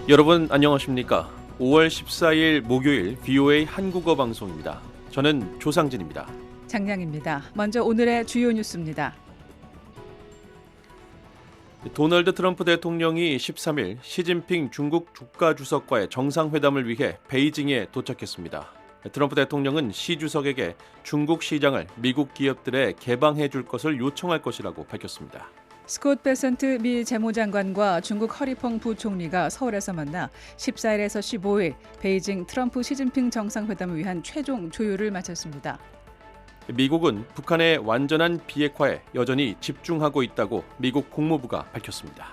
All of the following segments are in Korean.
여러분 안녕하십니까? 5월 14일 목요일 VOA 한국어 방송입니다. 저는 조상진입니다. 장량입니다. 먼저 오늘의 주요 뉴스입니다. 도널드 트럼프 대통령이 13일 시진핑 중국 국가주석과의 정상회담을 위해 베이징에 도착했습니다. 트럼프 대통령은 시 주석에게 중국 시장을 미국 기업들에 개방해 줄 것을 요청할 것이라고 밝혔습니다. 스콧 베선트 미 재무장관과 중국 허리펑 부총리가 서울에서 만나 14일에서 15일 베이징 트럼프 시진핑 정상회담을 위한 최종 조율을 마쳤습니다. 미국은 북한의 완전한 비핵화에 여전히 집중하고 있다고 미국 국무부가 밝혔습니다.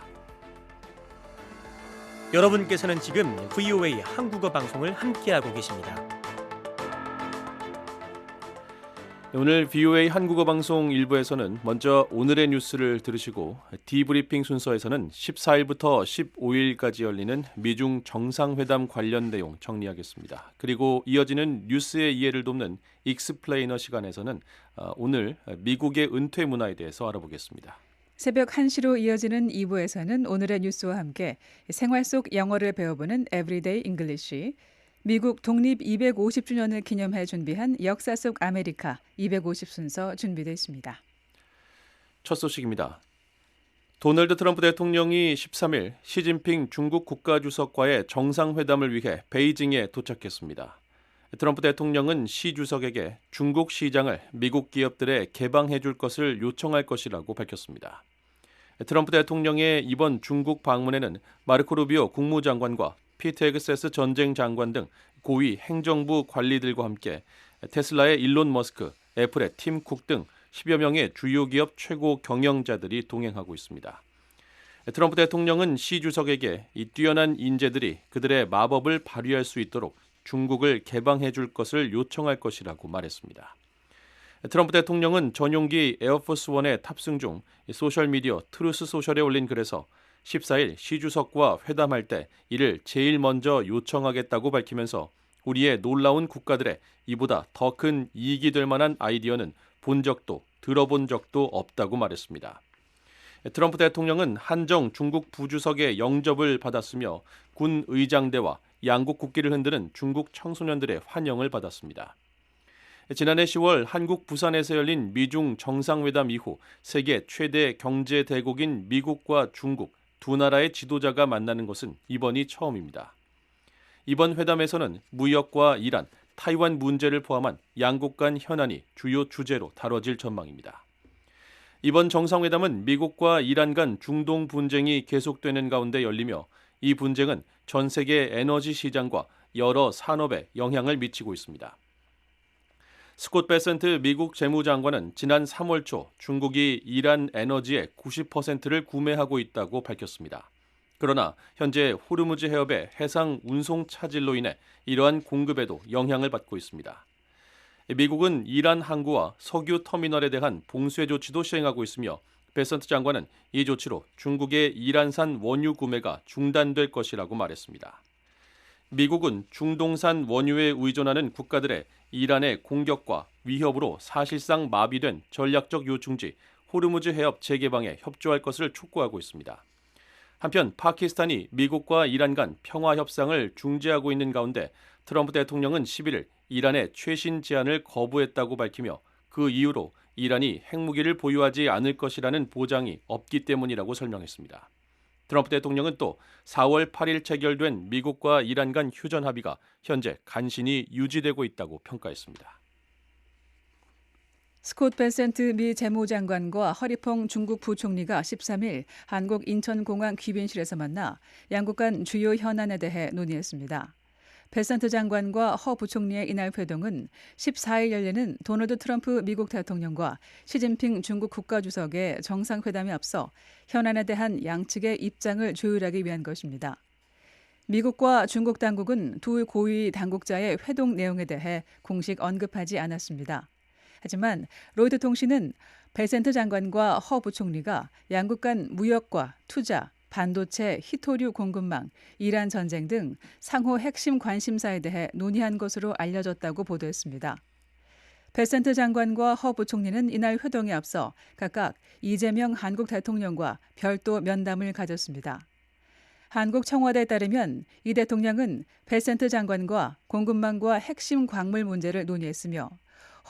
여러분께서는 지금 VOA 한국어 방송을 함께하고 계십니다. 오늘 VOA 한국어 방송 1부에서는 먼저 오늘의 뉴스를 들으시고 디브리핑 순서에서는 14일부터 15일까지 열리는 미중 정상회담 관련 내용 정리하겠습니다. 그리고 이어지는 뉴스의 이해를 돕는 익스플레이너 시간에서는 오늘 미국의 은퇴 문화에 대해서 알아보겠습니다. 새벽 1시로 이어지는 2부에서는 오늘의 뉴스와 함께 생활 속 영어를 배워보는 에브리데이 잉글리시, 미국 독립 250주년을 기념해 준비한 역사 속 아메리카 250 순서 준비되어 있습니다. 첫 소식입니다. 도널드 트럼프 대통령이 13일 시진핑 중국 국가주석과의 정상회담을 위해 베이징에 도착했습니다. 트럼프 대통령은 시 주석에게 중국 시장을 미국 기업들에 개방해 줄 것을 요청할 것이라고 밝혔습니다. 트럼프 대통령의 이번 중국 방문에는 마르코 루비오 국무장관과 피트 헤그세스 전쟁 장관 등 고위 행정부 관리들과 함께 테슬라의 일론 머스크, 애플의 팀 쿡 등 10여 명의 주요 기업 최고 경영자들이 동행하고 있습니다. 트럼프 대통령은 시 주석에게 이 뛰어난 인재들이 그들의 마법을 발휘할 수 있도록 중국을 개방해 줄 것을 요청할 것이라고 말했습니다. 트럼프 대통령은 전용기 에어포스원에 탑승 중 소셜미디어 트루스 소셜에 올린 글에서 14일 시 주석과 회담할 때 이를 제일 먼저 요청하겠다고 밝히면서 우리의 놀라운 국가들의 이보다 더 큰 이익이 될 만한 아이디어는 본 적도 들어본 적도 없다고 말했습니다. 트럼프 대통령은 한정 중국 부주석의 영접을 받았으며 군 의장대와 양국 국기를 흔드는 중국 청소년들의 환영을 받았습니다. 지난해 10월 한국 부산에서 열린 미중 정상회담 이후 세계 최대 경제 대국인 미국과 중국 두 나라의 지도자가 만나는 것은 이번이 처음입니다. 이번 회담에서는 무역과 이란, 타이완 문제를 포함한 양국 간 현안이 주요 주제로 다뤄질 전망입니다. 이번 정상회담은 미국과 이란 간 중동 분쟁이 계속되는 가운데 열리며 이 분쟁은 전 세계 에너지 시장과 여러 산업에 영향을 미치고 있습니다. 스콧 베선트 미국 재무장관은 지난 3월 초 중국이 이란 에너지의 90%를 구매하고 있다고 밝혔습니다. 그러나 현재 호르무즈 해협의 해상 운송 차질로 인해 이러한 공급에도 영향을 받고 있습니다. 미국은 이란 항구와 석유 터미널에 대한 봉쇄 조치도 시행하고 있으며 베선트 장관은 이 조치로 중국의 이란산 원유 구매가 중단될 것이라고 말했습니다. 미국은 중동산 원유에 의존하는 국가들의 이란의 공격과 위협으로 사실상 마비된 전략적 요충지 호르무즈 해협 재개방에 협조할 것을 촉구하고 있습니다. 한편 파키스탄이 미국과 이란 간 평화 협상을 중지하고 있는 가운데 트럼프 대통령은 11일 이란의 최신 제안을 거부했다고 밝히며 그 이유로 이란이 핵무기를 보유하지 않을 것이라는 보장이 없기 때문이라고 설명했습니다. 트럼프 대통령은 또 4월 8일 체결된 미국과 이란 간 휴전 합의가 현재 간신히 유지되고 있다고 평가했습니다. 스콧 베센트 미 재무장관과 허리펑 중국 부총리가 13일 한국 인천공항 귀빈실에서 만나 양국 간 주요 현안에 대해 논의했습니다. 베센트 장관과 허 부총리의 이날 회동은 14일 열리는 도널드 트럼프 미국 대통령과 시진핑 중국 국가주석의 정상회담에 앞서 현안에 대한 양측의 입장을 조율하기 위한 것입니다. 미국과 중국 당국은 두 고위 당국자의 회동 내용에 대해 공식 언급하지 않았습니다. 하지만 로이터 통신은 베센트 장관과 허 부총리가 양국 간 무역과 투자, 반도체, 히토류 공급망, 이란 전쟁 등 상호 핵심 관심사에 대해 논의한 것으로 알려졌다고 보도했습니다. 베센트 장관과 허 부총리는 이날 회동에 앞서 각각 이재명 한국 대통령과 별도 면담을 가졌습니다. 한국 청와대에 따르면 이 대통령은 베센트 장관과 공급망과 핵심 광물 문제를 논의했으며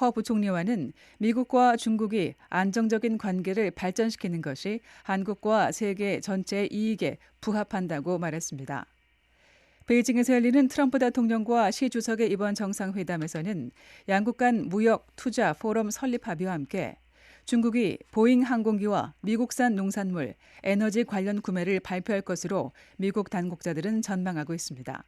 허 부총리와는 미국과 중국이 안정적인 관계를 발전시키는 것이 한국과 세계 전체의 이익에 부합한다고 말했습니다. 베이징에서 열리는 트럼프 대통령과 시 주석의 이번 정상회담에서는 양국 간 무역, 투자, 포럼 설립 합의와 함께 중국이 보잉 항공기와 미국산 농산물, 에너지 관련 구매를 발표할 것으로 미국 당국자들은 전망하고 있습니다.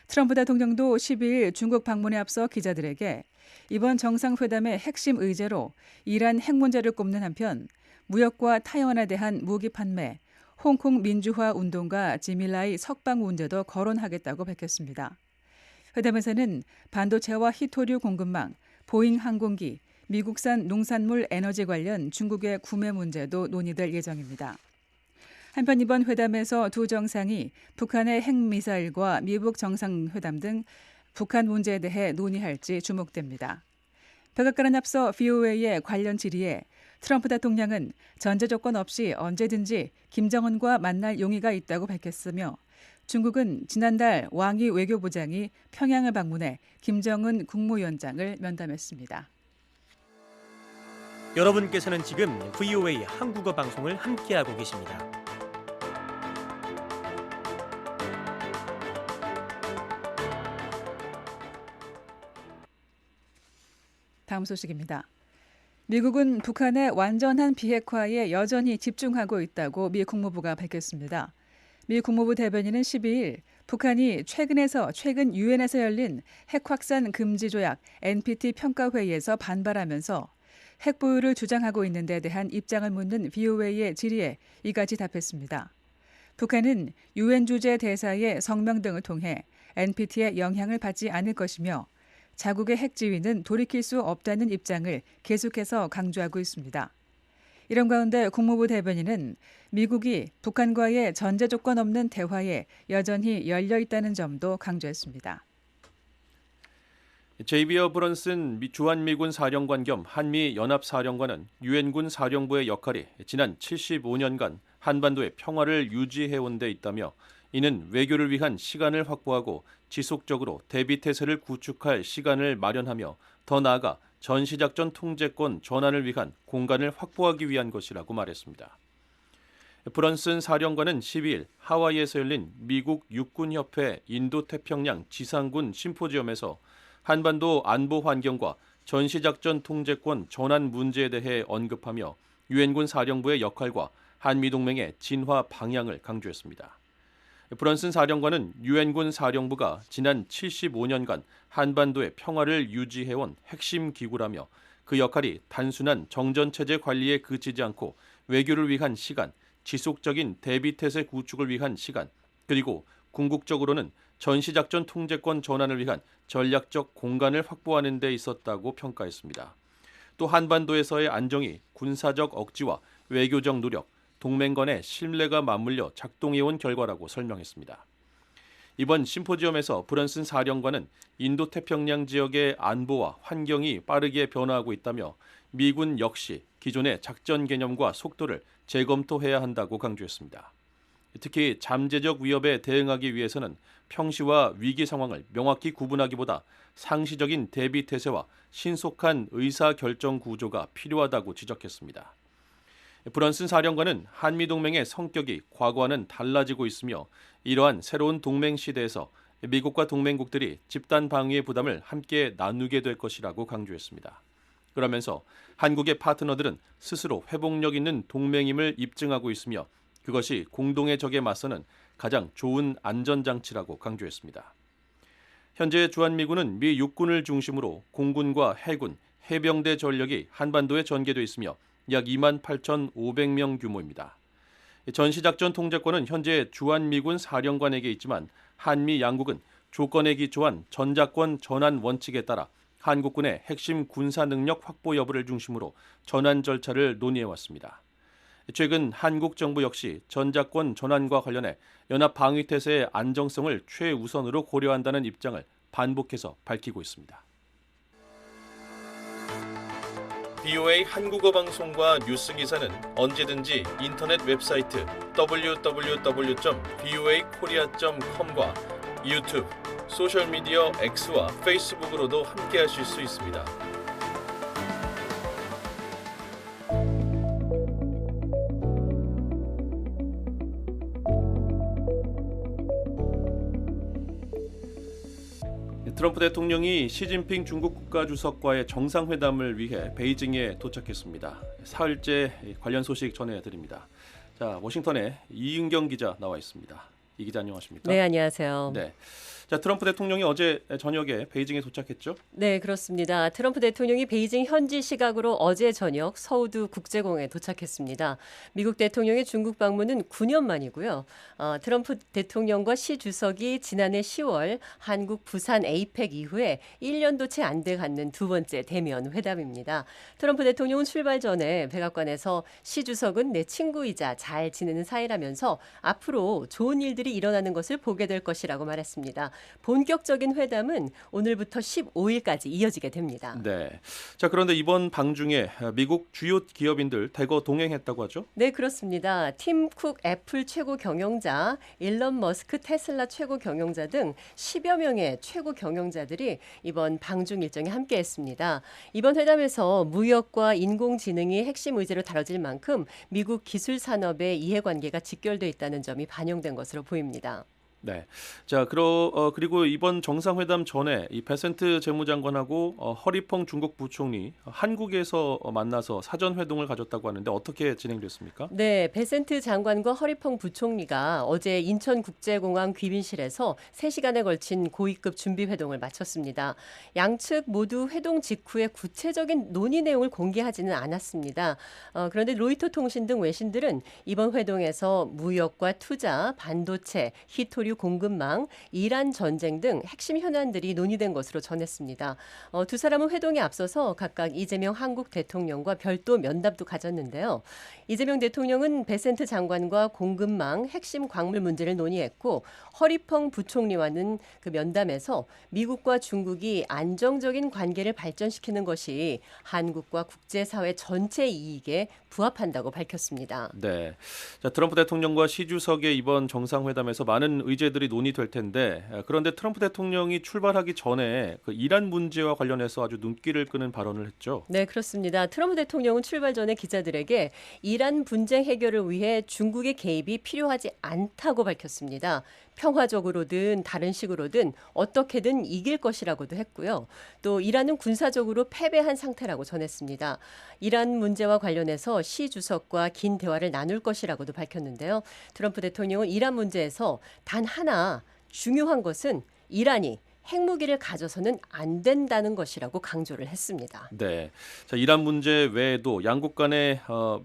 트럼프 대통령도 12일 중국 방문에 앞서 기자들에게 이번 정상회담의 핵심 의제로 이란 핵 문제를 꼽는 한편 무역과 타이완에 대한 무기 판매, 홍콩 민주화 운동과 지밀라이 석방 문제도 거론하겠다고 밝혔습니다. 회담에서는 반도체와 히토류 공급망, 보잉 항공기, 미국산 농산물 에너지 관련 중국의 구매 문제도 논의될 예정입니다. 한편 이번 회담에서 두 정상이 북한의 핵미사일과 미북 정상회담 등 북한 문제에 대해 논의할지 주목됩니다. 백악관은 앞서 VOA의 관련 질의에 트럼프 대통령은 전제 조건 없이 언제든지 김정은과 만날 용의가 있다고 밝혔으며 중국은 지난달 왕이 외교부장이 평양을 방문해 김정은 국무위원장을 면담했습니다. 여러분께서는 지금 VOA 한국어 방송을 함께하고 계십니다. 다음 소식입니다. 미국은 북한의 완전한 비핵화에 여전히 집중하고 있다고 미 국무부가 밝혔습니다. 미 국무부 대변인은 12일 북한이 최근 유엔에서 열린 핵 확산 금지 조약 NPT 평가회의에서 반발하면서 핵 보유를 주장하고 있는 데 대한 입장을 묻는 VOA의 질의에 이같이 답했습니다. 북한은 유엔 주재 대사의 성명 등을 통해 NPT에 영향을 받지 않을 것이며 자국의 핵 지위는 돌이킬 수 없다는 입장을 계속해서 강조하고 있습니다. 이런 가운데 국무부 대변인은 미국이 북한과의 전제 조건 없는 대화에 여전히 열려 있다는 점도 강조했습니다. 제이비어 브런슨 주한미군 사령관 겸 한미 연합사령관은 유엔군 사령부의 역할이 지난 75년간 한반도의 평화를 유지해온 데 있다며 이는 외교를 위한 시간을 확보하고 지속적으로 대비태세를 구축할 시간을 마련하며 더 나아가 전시작전 통제권 전환을 위한 공간을 확보하기 위한 것이라고 말했습니다. 브런슨 사령관은 12일 하와이에서 열린 미국 육군협회 인도태평양 지상군 심포지엄에서 한반도 안보 환경과 전시작전 통제권 전환 문제에 대해 언급하며 유엔군 사령부의 역할과 한미동맹의 진화 방향을 강조했습니다. 브런슨 사령관은 유엔군 사령부가 지난 75년간 한반도의 평화를 유지해온 핵심 기구라며 그 역할이 단순한 정전체제 관리에 그치지 않고 외교를 위한 시간, 지속적인 대비태세 구축을 위한 시간, 그리고 궁극적으로는 전시작전 통제권 전환을 위한 전략적 공간을 확보하는 데 있었다고 평가했습니다. 또 한반도에서의 안정이 군사적 억지와 외교적 노력, 동맹 간의 신뢰가 맞물려 작동해온 결과라고 설명했습니다. 이번 심포지엄에서 브런슨 사령관은 인도태평양 지역의 안보와 환경이 빠르게 변화하고 있다며 미군 역시 기존의 작전 개념과 속도를 재검토해야 한다고 강조했습니다. 특히 잠재적 위협에 대응하기 위해서는 평시와 위기 상황을 명확히 구분하기보다 상시적인 대비 태세와 신속한 의사결정 구조가 필요하다고 지적했습니다. 브런슨 사령관은 한미동맹의 성격이 과거와는 달라지고 있으며 이러한 새로운 동맹 시대에서 미국과 동맹국들이 집단 방위의 부담을 함께 나누게 될 것이라고 강조했습니다. 그러면서 한국의 파트너들은 스스로 회복력 있는 동맹임을 입증하고 있으며 그것이 공동의 적에 맞서는 가장 좋은 안전장치라고 강조했습니다. 현재 주한미군은 미 육군을 중심으로 공군과 해군, 해병대 전력이 한반도에 전개돼 있으며 약 28,500명 규모입니다. 전시작전 통제권은 현재 주한미군 사령관에게 있지만 한미 양국은 조건에 기초한 전작권 전환 원칙에 따라 한국군의 핵심 군사 능력 확보 여부를 중심으로 전환 절차를 논의해왔습니다. 최근 한국 정부 역시 전작권 전환과 관련해 연합 방위태세의 안정성을 최우선으로 고려한다는 입장을 반복해서 밝히고 있습니다. VOA 한국어 방송과 뉴스 기사는 언제든지 인터넷 웹사이트 www.voakorea.com과 유튜브, 소셜미디어 X와 페이스북으로도 함께하실 수 있습니다. 트럼프 대통령이 시진핑 중국 국가주석과의 정상회담을 위해 베이징에 도착했습니다. 사흘째 관련 소식 전해드립니다. 자, 워싱턴에 이은경 기자 나와 있습니다. 이 기자 안녕하십니까? 네, 안녕하세요. 네. 자, 트럼프 대통령이 어제 저녁에 베이징에 도착했죠? 네, 그렇습니다. 트럼프 대통령이 베이징 현지 시각으로 어제 저녁 서우두 국제공항에 도착했습니다. 미국 대통령의 중국 방문은 9년 만이고요. 트럼프 대통령과 시 주석이 지난해 10월 한국 부산 에이펙 이후에 1년도 채 안 돼 갖는 두 번째 대면 회담입니다. 트럼프 대통령은 출발 전에 백악관에서 시 주석은 내 친구이자 잘 지내는 사이라면서 앞으로 좋은 일들이 일어나는 것을 보게 될 것이라고 말했습니다. 본격적인 회담은 오늘부터 15일까지 이어지게 됩니다. 네. 자, 그런데 이번 방중에 미국 주요 기업인들 대거 동행했다고 하죠? 네, 그렇습니다. 팀 쿡 애플 최고 경영자, 일론 머스크 테슬라 최고 경영자 등 10여 명의 최고 경영자들이 이번 방중 일정에 함께했습니다. 이번 회담에서 무역과 인공지능이 핵심 의제로 다뤄질 만큼 미국 기술 산업의 이해관계가 직결돼 있다는 점이 반영된 것으로 보입니다. 네. 자, 그리고 이번 정상회담 전에 이 베센트 재무장관하고 허리펑 중국 부총리 한국에서 만나서 사전 회동을 가졌다고 하는데 어떻게 진행됐습니까? 네, 베센트 장관과 허리펑 부총리가 어제 인천국제공항 귀빈실에서 3시간에 걸친 고위급 준비 회동을 마쳤습니다. 양측 모두 회동 직후에 구체적인 논의 내용을 공개하지는 않았습니다. 그런데 로이터 통신 등 외신들은 이번 회동에서 무역과 투자, 반도체, 히토류 공급망, 이란 전쟁 등 핵심 현안들이 논의된 것으로 전했습니다. 두 사람은 회동에 앞서서 각각 이재명 한국 대통령과 별도 면담도 가졌는데요. 이재명 대통령은 베센트 장관과 공급망, 핵심 광물 문제를 논의했고 허리펑 부총리와는 그 면담에서 미국과 중국이 안정적인 관계를 발전시키는 것이 한국과 국제사회 전체 이익에 부합한다고 밝혔습니다. 네. 자, 트럼프 대통령과 시 주석의 이번 정상회담에서 많은 의제들이 논의될 텐데 그런데 트럼프 대통령이 출발하기 전에 그 이란 문제와 관련해서 아주 눈길을 끄는 발언을 했죠. 네, 그렇습니다. 트럼프 대통령은 출발 전에 기자들에게 이란 분쟁 해결을 위해 중국의 개입이 필요하지 않다고 밝혔습니다. 평화적으로든 다른 식으로든 어떻게든 이길 것이라고도 했고요. 또 이란은 군사적으로 패배한 상태라고 전했습니다. 이란 문제와 관련해서 시 주석과 긴 대화를 나눌 것이라고도 밝혔는데요. 트럼프 대통령은 이란 문제에서 단 하나 중요한 것은 이란이 핵무기를 가져서는 안 된다는 것이라고 강조를 했습니다. 네. 자, 이란 문제 외에도 양국 간의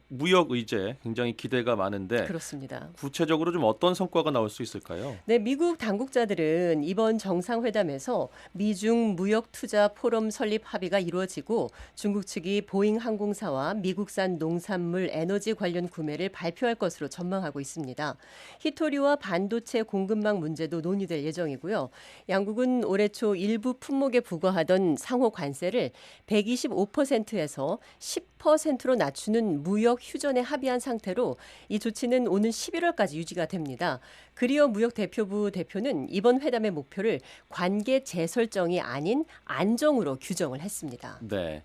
무역 의제 굉장히 기대가 많은데 그렇습니다. 구체적으로 좀 어떤 성과가 나올 수 있을까요? 네, 미국 당국자들은 이번 정상회담에서 미중 무역 투자 포럼 설립 합의가 이루어지고 중국 측이 보잉 항공사와 미국산 농산물 에너지 관련 구매를 발표할 것으로 전망하고 있습니다. 히토류와 반도체 공급망 문제도 논의될 예정이고요. 양국은 올해 초 일부 품목에 부과하던 상호 관세를 125%에서 10%로 낮추는 무역 휴전에 합의한 상태로 이 조치는 오는 11월까지 유지가 됩니다. 그리어 무역 대표부 대표는 이번 회담의 목표를 관계 재설정이 아닌 안정으로 규정을 했습니다. 네.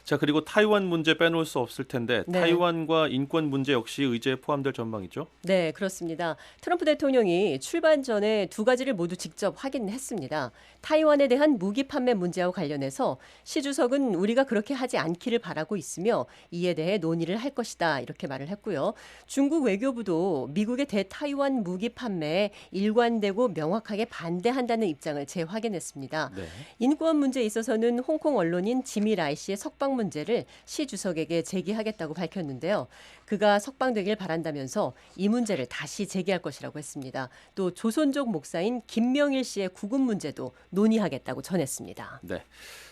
자, 그리고 타이완 문제 빼놓을 수 없을 텐데 네. 타이완과 인권 문제 역시 의제에 포함될 전망이죠? 네, 그렇습니다. 트럼프 대통령이 출발 전에 두 가지를 모두 직접 확인했습니다. 타이완에 대한 무기 판매 문제와 관련해서 시 주석은 우리가 그렇게 하지 않기를 바라고 있으며 이에 대해 논의를 할 것이다 이렇게 말을 했고요. 중국 외교부도 미국의 대타이완 무기 판매에 일관되고 명확하게 반대한다는 입장을 재확인했습니다. 네. 인권 문제에 있어서는 홍콩 언론인 지미 라이 씨의 석방 문제를 시 주석에게 제기하겠다고 밝혔는데요. 그가 석방되길 바란다면서 이 문제를 다시 제기할 것이라고 했습니다. 또 조선족 목사인 김명일 씨의 구금 문제도 논의하겠다고 전했습니다. 네.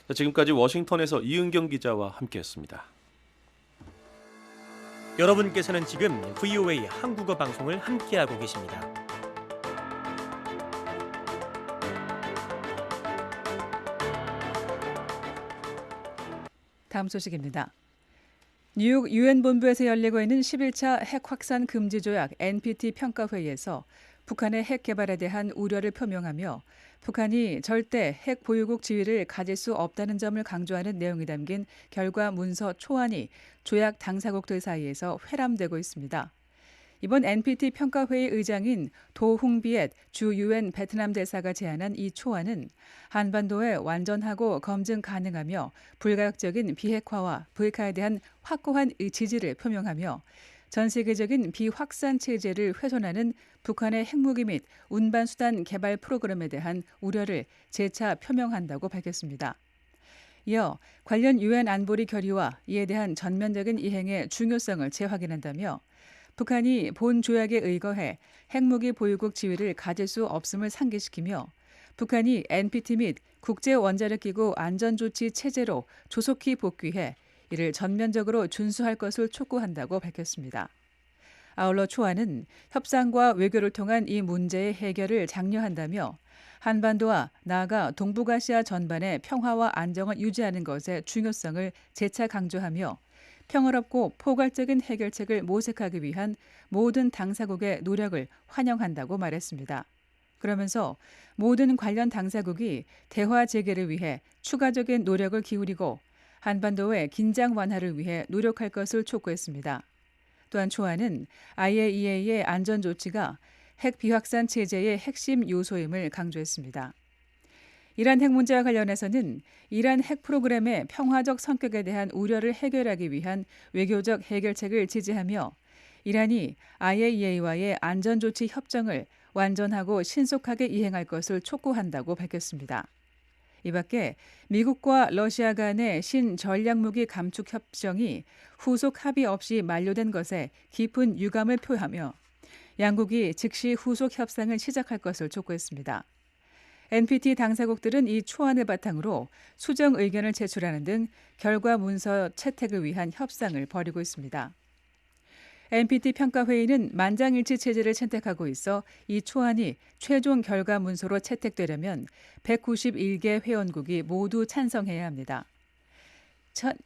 자, 지금까지 워싱턴에서 이은경 기자와 함께했습니다. 여러분께서는 지금 VOA 한국어 방송을 함께하고 계십니다. 다음 소식입니다. 뉴욕 유엔 본부에서 열리고 있는 11차 핵 확산 금지 조약 NPT 평가 회의에서 북한의 핵 개발에 대한 우려를 표명하며 북한이 절대 핵 보유국 지위를 가질 수 없다는 점을 강조하는 내용이 담긴 결과 문서 초안이 조약 당사국들 사이에서 회람되고 있습니다. 이번 NPT 평가회의 의장인 도홍비엣 주 유엔 베트남 대사가 제안한 이 초안은 한반도에 완전하고 검증 가능하며 불가역적인 비핵화와 비핵화에 대한 확고한 지지를 표명하며 전 세계적인 비확산 체제를 훼손하는 북한의 핵무기 및 운반수단 개발 프로그램에 대한 우려를 재차 표명한다고 밝혔습니다. 이어 관련 유엔 안보리 결의와 이에 대한 전면적인 이행의 중요성을 재확인한다며 북한이 본 조약에 의거해 핵무기 보유국 지위를 가질 수 없음을 상기시키며 북한이 NPT 및 국제원자력기구 안전조치 체제로 조속히 복귀해 이를 전면적으로 준수할 것을 촉구한다고 밝혔습니다. 아울러 초안은 협상과 외교를 통한 이 문제의 해결을 장려한다며 한반도와 나아가 동북아시아 전반의 평화와 안정을 유지하는 것의 중요성을 재차 강조하며 평화롭고 포괄적인 해결책을 모색하기 위한 모든 당사국의 노력을 환영한다고 말했습니다. 그러면서 모든 관련 당사국이 대화 재개를 위해 추가적인 노력을 기울이고 한반도의 긴장 완화를 위해 노력할 것을 촉구했습니다. 또한 초안은 IAEA의 안전조치가 핵 비확산 체제의 핵심 요소임을 강조했습니다. 이란 핵 문제와 관련해서는 이란 핵 프로그램의 평화적 성격에 대한 우려를 해결하기 위한 외교적 해결책을 지지하며 이란이 IAEA와의 안전조치 협정을 완전하고 신속하게 이행할 것을 촉구한다고 밝혔습니다. 이 밖에 미국과 러시아 간의 신전략무기 감축 협정이 후속 합의 없이 만료된 것에 깊은 유감을 표하며 양국이 즉시 후속 협상을 시작할 것을 촉구했습니다. NPT 당사국들은 이 초안을 바탕으로 수정 의견을 제출하는 등 결과 문서 채택을 위한 협상을 벌이고 있습니다. NPT 평가회의는 만장일치 체제를 채택하고 있어 이 초안이 최종 결과 문서로 채택되려면 191개 회원국이 모두 찬성해야 합니다.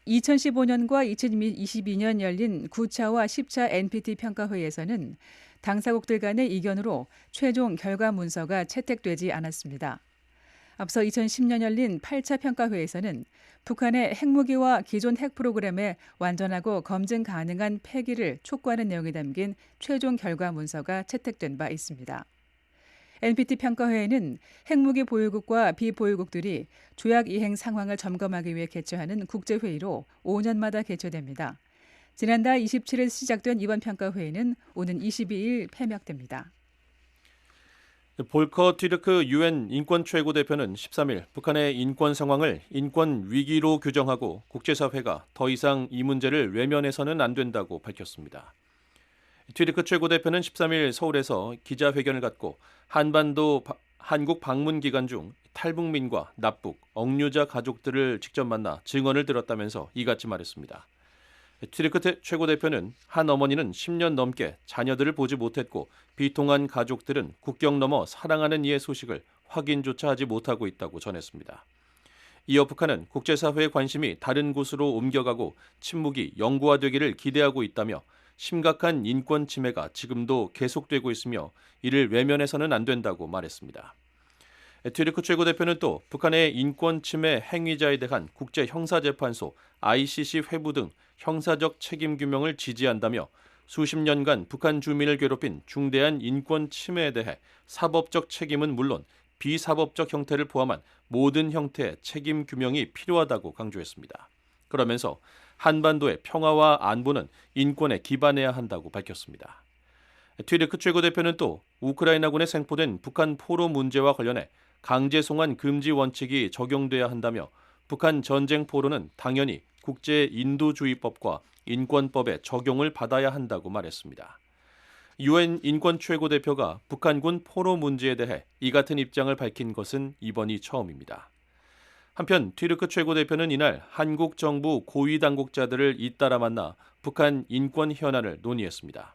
2015년과 2022년 열린 9차와 10차 NPT 평가회의에서는 당사국들 간의 이견으로 최종 결과 문서가 채택되지 않았습니다. 앞서 2010년 열린 8차 평가회에서는 북한의 핵무기와 기존 핵 프로그램의 완전하고 검증 가능한 폐기를 촉구하는 내용이 담긴 최종 결과 문서가 채택된 바 있습니다. NPT 평가회에는 핵무기 보유국과 비보유국들이 조약 이행 상황을 점검하기 위해 개최하는 국제회의로 5년마다 개최됩니다. 지난달 27일 시작된 이번 평가회의는 오는 22일 폐막됩니다. 볼커 튀르크 유엔 인권 최고 대표는 13일 북한의 인권 상황을 인권 위기로 규정하고 국제사회가 더 이상 이 문제를 외면해서는 안 된다고 밝혔습니다. 튀르크 최고 대표는 13일 서울에서 기자회견을 갖고 한반도 한국 방문 기간 중 탈북민과 납북, 억류자 가족들을 직접 만나 증언을 들었다면서 이같이 말했습니다. 튀르크 최고 대표는 한 어머니는 10년 넘게 자녀들을 보지 못했고 비통한 가족들은 국경 넘어 사랑하는 이의 소식을 확인조차 하지 못하고 있다고 전했습니다. 이어 북한은 국제사회의 관심이 다른 곳으로 옮겨가고 침묵이 영구화되기를 기대하고 있다며 심각한 인권 침해가 지금도 계속되고 있으며 이를 외면해서는 안 된다고 말했습니다. 튀르크 최고 대표는 또 북한의 인권 침해 행위자에 대한 국제형사재판소 ICC 회부 등 형사적 책임 규명을 지지한다며 수십 년간 북한 주민을 괴롭힌 중대한 인권 침해에 대해 사법적 책임은 물론 비사법적 형태를 포함한 모든 형태의 책임 규명이 필요하다고 강조했습니다. 그러면서 한반도의 평화와 안보는 인권에 기반해야 한다고 밝혔습니다. 튀르크 최고 대표는 또 우크라이나군에 생포된 북한 포로 문제와 관련해 강제 송환 금지 원칙이 적용돼야 한다며 북한 전쟁 포로는 당연히 국제 인도주의법과 인권법의 적용을 받아야 한다고 말했습니다. 유엔 인권 최고 대표가 북한군 포로 문제에 대해 이 같은 입장을 밝힌 것은 이번이 처음입니다. 한편 튀르크 최고 대표는 이날 한국 정부 고위 당국자들을 잇따라 만나 북한 인권 현안을 논의했습니다.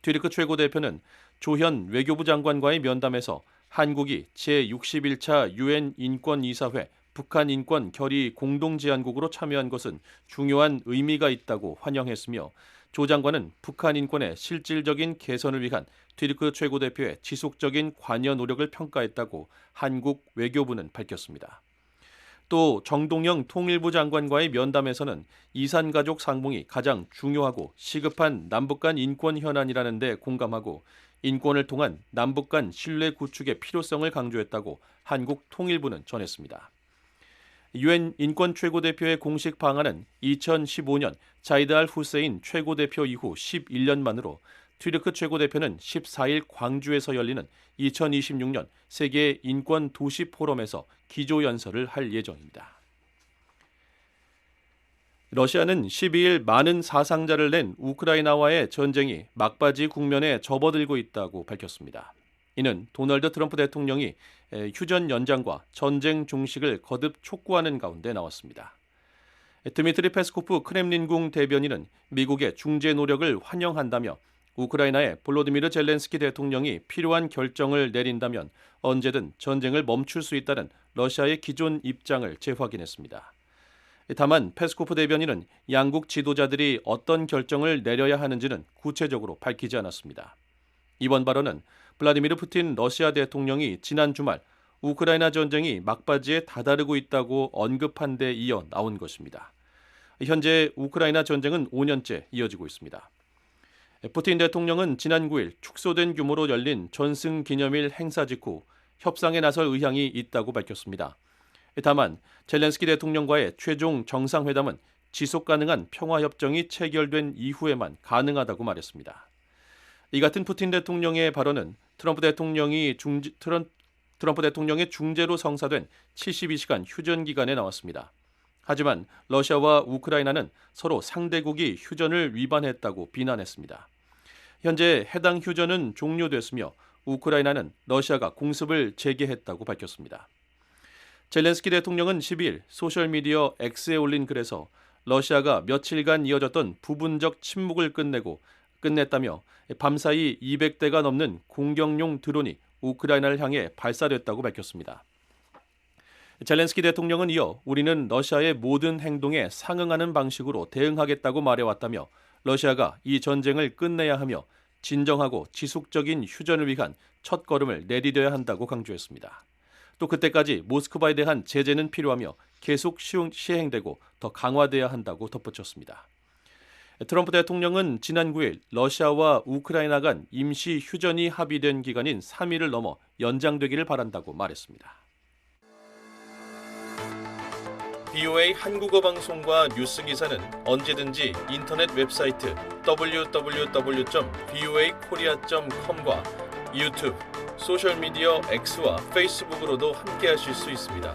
튀르크 최고 대표는 조현 외교부 장관과의 면담에서 한국이 제61차 유엔 인권이사회 북한 인권 결의 공동제안국으로 참여한 것은 중요한 의미가 있다고 환영했으며 조 장관은 북한 인권의 실질적인 개선을 위한 튀르크 최고대표의 지속적인 관여 노력을 평가했다고 한국 외교부는 밝혔습니다. 또 정동영 통일부 장관과의 면담에서는 이산가족 상봉이 가장 중요하고 시급한 남북 간 인권 현안이라는 데 공감하고 인권을 통한 남북 간 신뢰 구축의 필요성을 강조했다고 한국 통일부는 전했습니다. 유엔 인권 최고대표의 공식 방안은 2015년 자이드 알 후세인 최고대표 이후 11년 만으로 튀르크 최고대표는 14일 광주에서 열리는 2026년 세계 인권 도시 포럼에서 기조연설을 할 예정입니다. 러시아는 12일 많은 사상자를 낸 우크라이나와의 전쟁이 막바지 국면에 접어들고 있다고 밝혔습니다. 이는 도널드 트럼프 대통령이 휴전 연장과 전쟁 종식을 거듭 촉구하는 가운데 나왔습니다. 드미트리 페스코프 크렘린궁 대변인은 미국의 중재 노력을 환영한다며 우크라이나의 볼로디미르 젤렌스키 대통령이 필요한 결정을 내린다면 언제든 전쟁을 멈출 수 있다는 러시아의 기존 입장을 재확인했습니다. 다만 페스코프 대변인은 양국 지도자들이 어떤 결정을 내려야 하는지는 구체적으로 밝히지 않았습니다. 이번 발언은 블라디미르 푸틴 러시아 대통령이 지난 주말 우크라이나 전쟁이 막바지에 다다르고 있다고 언급한 데 이어 나온 것입니다. 현재 우크라이나 전쟁은 5년째 이어지고 있습니다. 푸틴 대통령은 지난 9일 축소된 규모로 열린 전승 기념일 행사 직후 협상에 나설 의향이 있다고 밝혔습니다. 다만 젤렌스키 대통령과의 최종 정상회담은 지속 가능한 평화협정이 체결된 이후에만 가능하다고 말했습니다. 이 같은 푸틴 대통령의 발언은 트럼프 대통령의 중재로 성사된 72시간 휴전 기간에 나왔습니다. 하지만 러시아와 우크라이나는 서로 상대국이 휴전을 위반했다고 비난했습니다. 현재 해당 휴전은 종료됐으며 우크라이나는 러시아가 공습을 재개했다고 밝혔습니다. 젤렌스키 대통령은 12일 소셜미디어 X에 올린 글에서 러시아가 며칠간 이어졌던 부분적 침묵을 끝냈다며 밤사이 200대가 넘는 공격용 드론이 우크라이나를 향해 발사됐다고 밝혔습니다. 젤렌스키 대통령은 이어 우리는 러시아의 모든 행동에 상응하는 방식으로 대응하겠다고 말해왔다며 러시아가 이 전쟁을 끝내야 하며 진정하고 지속적인 휴전을 위한 첫걸음을 내디뎌야 한다고 강조했습니다. 또 그때까지 모스크바에 대한 제재는 필요하며 계속 시행되고 더 강화돼야 한다고 덧붙였습니다. 트럼프 대통령은 지난 9일 러시아와 우크라이나 간 임시 휴전이 합의된 기간인 3일을 넘어 연장되기를 바란다고 말했습니다. BOA 한국어 방송과 뉴스 기사는 언제든지 인터넷 웹사이트 www.voakorea.com과 유튜브, 소셜미디어 X와 페이스북으로도 함께하실 수 있습니다.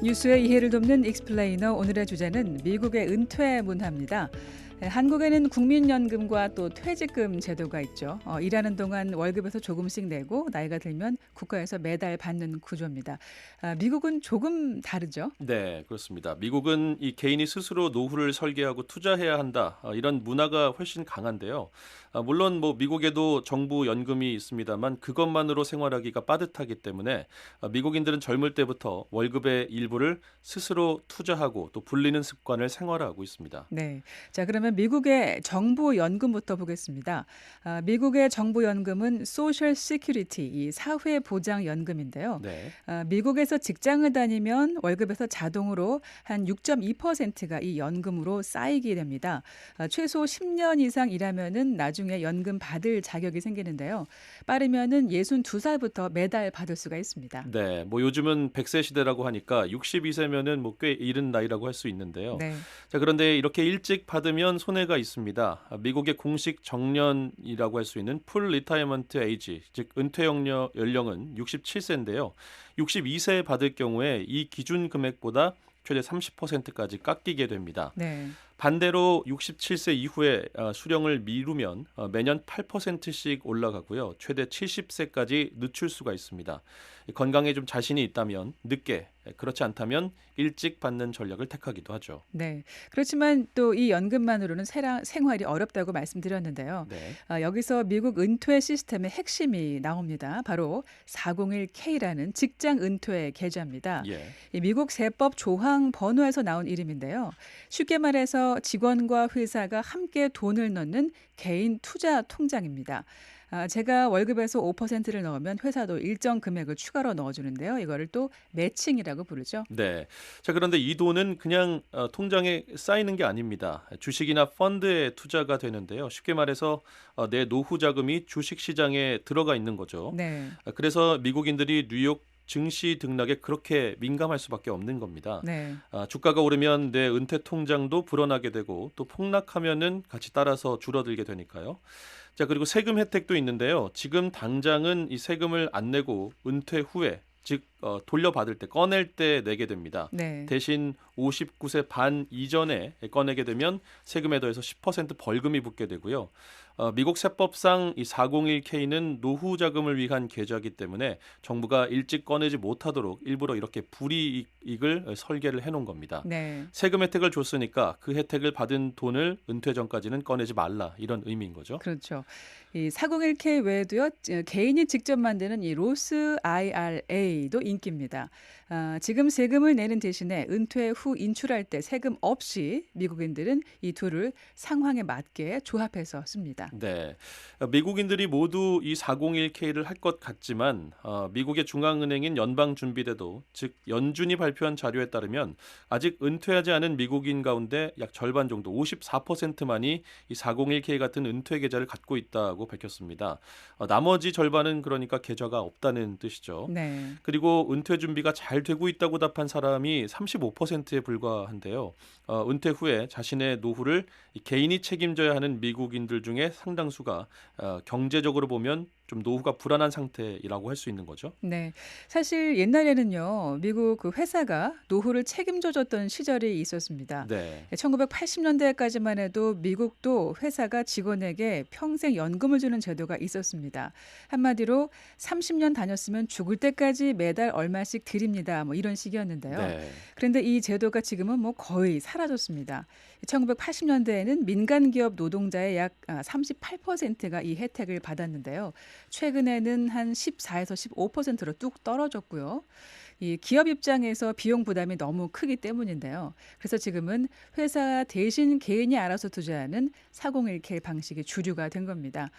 뉴스의 이해를 돕는 익스플레이너, 오늘의 주제는 미국의 은퇴 문화입니다. 한국에는 국민연금과 또 퇴직금 제도가 있죠. 일하는 동안 월급에서 조금씩 내고 나이가 들면 국가에서 매달 받는 구조입니다. 미국은 조금 다르죠? 네, 그렇습니다. 미국은 이 개인이 스스로 노후를 설계하고 투자해야 한다. 이런 문화가 훨씬 강한데요. 물론 미국에도 정부 연금이 있습니다만 그것만으로 생활하기가 빠듯하기 때문에 미국인들은 젊을 때부터 월급의 일부를 스스로 투자하고 또 불리는 습관을 생활하고 있습니다. 네. 자, 그러면 미국의 정부 연금부터 보겠습니다. 미국의 정부 연금은 소셜 시큐리티, 이 사회 보장 연금인데요. 네. 미국에서 직장을 다니면 월급에서 자동으로 한 6.2%가 이 연금으로 쌓이게 됩니다. 최소 10년 이상 일하면은 나중에 연금 받을 자격이 생기는데요. 빠르면은 62살부터 매달 받을 수가 있습니다. 네, 요즘은 100세 시대라고 하니까 62세면은 꽤 이른 나이라고 할 수 있는데요. 네. 자, 그런데 이렇게 일찍 받으면 손해가 있습니다. 미국의 공식 정년이라고 할 수 있는 풀 리타이먼트 에이지, 즉 은퇴 연령은 67세인데요. 62세에 받을 경우에 이 기준 금액보다 최대 30%까지 깎이게 됩니다. 네. 반대로 67세 이후에 수령을 미루면 매년 8%씩 올라가고요. 최대 70세까지 늦출 수가 있습니다. 건강에 좀 자신이 있다면 늦게, 그렇지 않다면 일찍 받는 전략을 택하기도 하죠. 네. 그렇지만 또 이 연금만으로는 생활이 어렵다고 말씀드렸는데요. 네. 여기서 미국 은퇴 시스템의 핵심이 나옵니다. 바로 401K라는 직장 은퇴 계좌입니다. 예. 이 미국 세법 조항 번호에서 나온 이름인데요. 쉽게 말해서 직원과 회사가 함께 돈을 넣는 개인 투자 통장입니다. 제가 월급에서 5%를 넣으면 회사도 일정 금액을 추가로 넣어주는데요. 이거를 또 매칭이라고 부르죠. 네. 자, 그런데 이 돈은 그냥 통장에 쌓이는 게 아닙니다. 주식이나 펀드에 투자가 되는데요. 쉽게 말해서 내 노후 자금이 주식 시장에 들어가 있는 거죠. 네. 그래서 미국인들이 뉴욕 증시 등락에 그렇게 민감할 수밖에 없는 겁니다. 네. 주가가 오르면 내 은퇴 통장도 불어나게 되고 또 폭락하면은 같이 따라서 줄어들게 되니까요. 자, 그리고 세금 혜택도 있는데요. 지금 당장은 이 세금을 안 내고 은퇴 후에 즉 돌려받을 때 꺼낼 때 내게 됩니다. 네. 대신 59세 반 이전에 꺼내게 되면 세금에 더해서 10% 벌금이 붙게 되고요. 미국 세법상 이 401K는 노후 자금을 위한 계좌이기 때문에 정부가 일찍 꺼내지 못하도록 일부러 이렇게 불이익을 설계를 해놓은 겁니다. 네. 세금 혜택을 줬으니까 그 혜택을 받은 돈을 은퇴 전까지는 꺼내지 말라, 이런 의미인 거죠. 그렇죠. 이 401K 외에도요, 개인이 직접 만드는 이 로스 IRA도 인기입니다. 지금 세금을 내는 대신에 은퇴 후 인출할 때 세금 없이 미국인들은 이 둘을 상황에 맞게 조합해서 씁니다. 네, 미국인들이 모두 이 401K를 할 것 같지만 미국의 중앙은행인 연방준비대도 즉 연준이 발표한 자료에 따르면 아직 은퇴하지 않은 미국인 가운데 약 절반 정도 54%만이 이 401K 같은 은퇴 계좌를 갖고 있다고 밝혔습니다. 나머지 절반은 그러니까 계좌가 없다는 뜻이죠. 네. 그리고 은퇴 준비가 잘 되고 있다고 답한 사람이 35%에 불과한데요. 은퇴 후에 자신의 노후를 개인이 책임져야 하는 미국인들 중에 상당수가 경제적으로 보면 좀 노후가 불안한 상태라고 할 수 있는 거죠. 네. 사실 옛날에는요, 미국 그 회사가 노후를 책임져줬던 시절이 있었습니다. 네. 1980년대까지만 해도 미국도 회사가 직원에게 평생 연금을 주는 제도가 있었습니다. 한마디로 30년 다녔으면 죽을 때까지 매달 얼마씩 드립니다. 뭐 이런 식이었는데요. 네. 그런데 이 제도가 지금은 뭐 거의 사라졌습니다. 1980년대에는 민간 기업 노동자의 약 38%가 이 혜택을 받았는데요. 최근에는 한 14에서 15%로 뚝 떨어졌고요. 이 기업 입장에서 비용 부담이 너무 크기 때문인데요. 그래서 지금은 회사 대신 개인이 알아서 투자하는 401K 방식이 주류가 된 겁니다.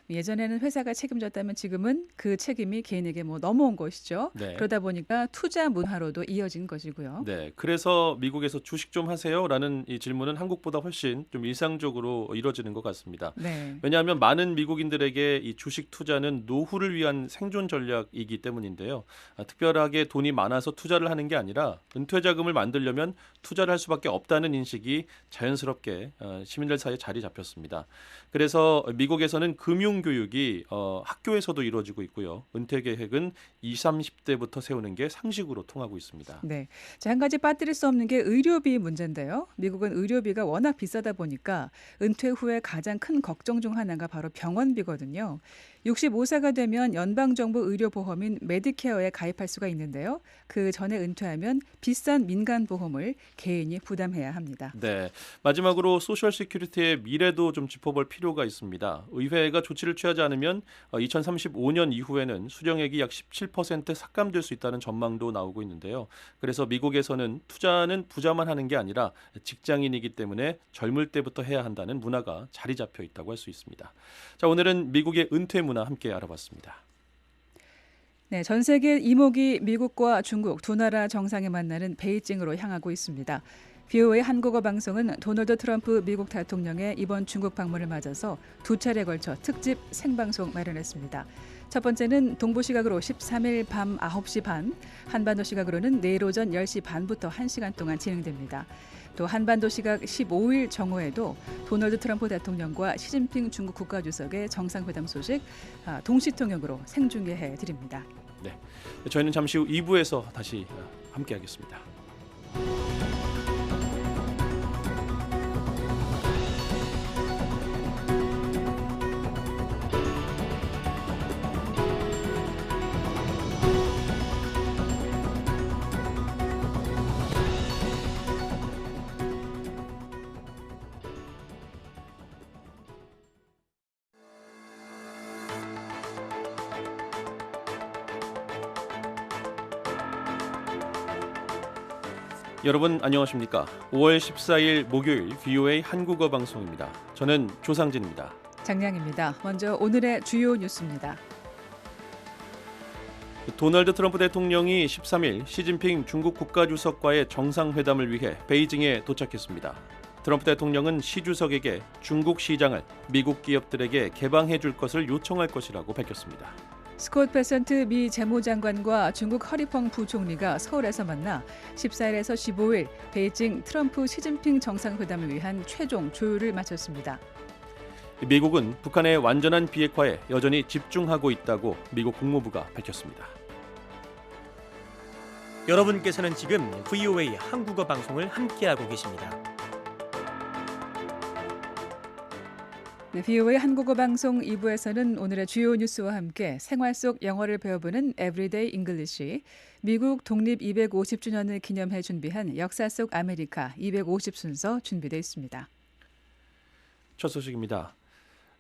예전에는 회사가 책임졌다면 지금은 그 책임이 개인에게 뭐 넘어온 것이죠. 네. 그러다 보니까 투자 문화로도 이어진 것이고요. 네, 그래서 미국에서 주식 좀 하세요라는 이 질문은 한국보다 훨씬 좀 일상적으로 이루어지는 것 같습니다. 네. 왜냐하면 많은 미국인들에게 이 주식 투자는 노후를 위한 생존 전략이기 때문인데요. 특별하게 돈이 많아서 투자를 하는 게 아니라 은퇴 자금을 만들려면 투자를 할 수밖에 없다는 인식이 자연스럽게 시민들 사이에 자리 잡혔습니다. 그래서 미국에서는 금융 교육이 학교에서도 이루어지고 있고요. 은퇴 계획은 20, 30대부터 세우는 게 상식으로 통하고 있습니다. 네. 자, 한 가지 빠뜨릴 수 없는 게 의료비 문제인데요. 미국은 의료비가 워낙 비싸다 보니까 은퇴 후에 가장 큰 걱정 중 하나가 바로 병원비거든요. 65세가 되면 연방정부 의료보험인 메디케어에 가입할 수가 있는데요. 그 전에 은퇴하면 비싼 민간보험을 개인이 부담해야 합니다. 네, 마지막으로 소셜 시큐리티의 미래도 좀 짚어볼 필요가 있습니다. 의회가 조치를 취하지 않으면 2035년 이후에는 수령액이 약 17% 삭감될 수 있다는 전망도 나오고 있는데요. 그래서 미국에서는 투자는 부자만 하는 게 아니라 직장인이기 때문에 젊을 때부터 해야 한다는 문화가 자리 잡혀 있다고 할 수 있습니다. 자, 오늘은 미국의 은퇴 문화 함께 알아봤습니다. 네, 전 세계 이목이 미국과 중국 두 나라 정상에 만나는 베이징으로 향하고 있습니다. VOA 한국어 방송은 도널드 트럼프 미국 대통령의 이번 중국 방문을 맞아서 두 차례 걸쳐 특집 생방송 마련했습니다. 첫 번째는 동부 시각으로 13일 밤 9시 반, 한반도 시각으로는 내일 오전 10시 반부터 1시간 동안 진행됩니다. 또 한반도 시각 15일 정오에도 도널드 트럼프 대통령과 시진핑 중국 국가주석의 정상회담 소식 동시 통역으로 생중계해 드립니다. 네, 저희는 잠시 후 2부에서 다시 함께하겠습니다. 여러분 안녕하십니까? 5월 14일 목요일 VOA 한국어 방송입니다. 저는 조상진입니다. 장량입니다. 먼저 오늘의 주요 뉴스입니다. 도널드 트럼프 대통령이 13일 시진핑 중국 국가주석과의 정상회담을 위해 베이징에 도착했습니다. 트럼프 대통령은 시 주석에게 중국 시장을 미국 기업들에게 개방해 줄 것을 요청할 것이라고 밝혔습니다. 스콧 베센트 미 재무장관과 중국 허리펑 부총리가 서울에서 만나 14일에서 15일 베이징 트럼프 시진핑 정상회담을 위한 최종 조율을 마쳤습니다. 미국은 북한의 완전한 비핵화에 여전히 집중하고 있다고 미국 국무부가 밝혔습니다. 여러분께서는 지금 VOA 한국어 방송을 함께하고 계십니다. 네, VOA 한국어 방송 2부에서는 오늘의 주요 뉴스와 함께 생활 속 영어를 배워보는 Everyday English, 미국 독립 250주년을 기념해 준비한 역사 속 아메리카 250 순서 준비되어 있습니다. 첫 소식입니다.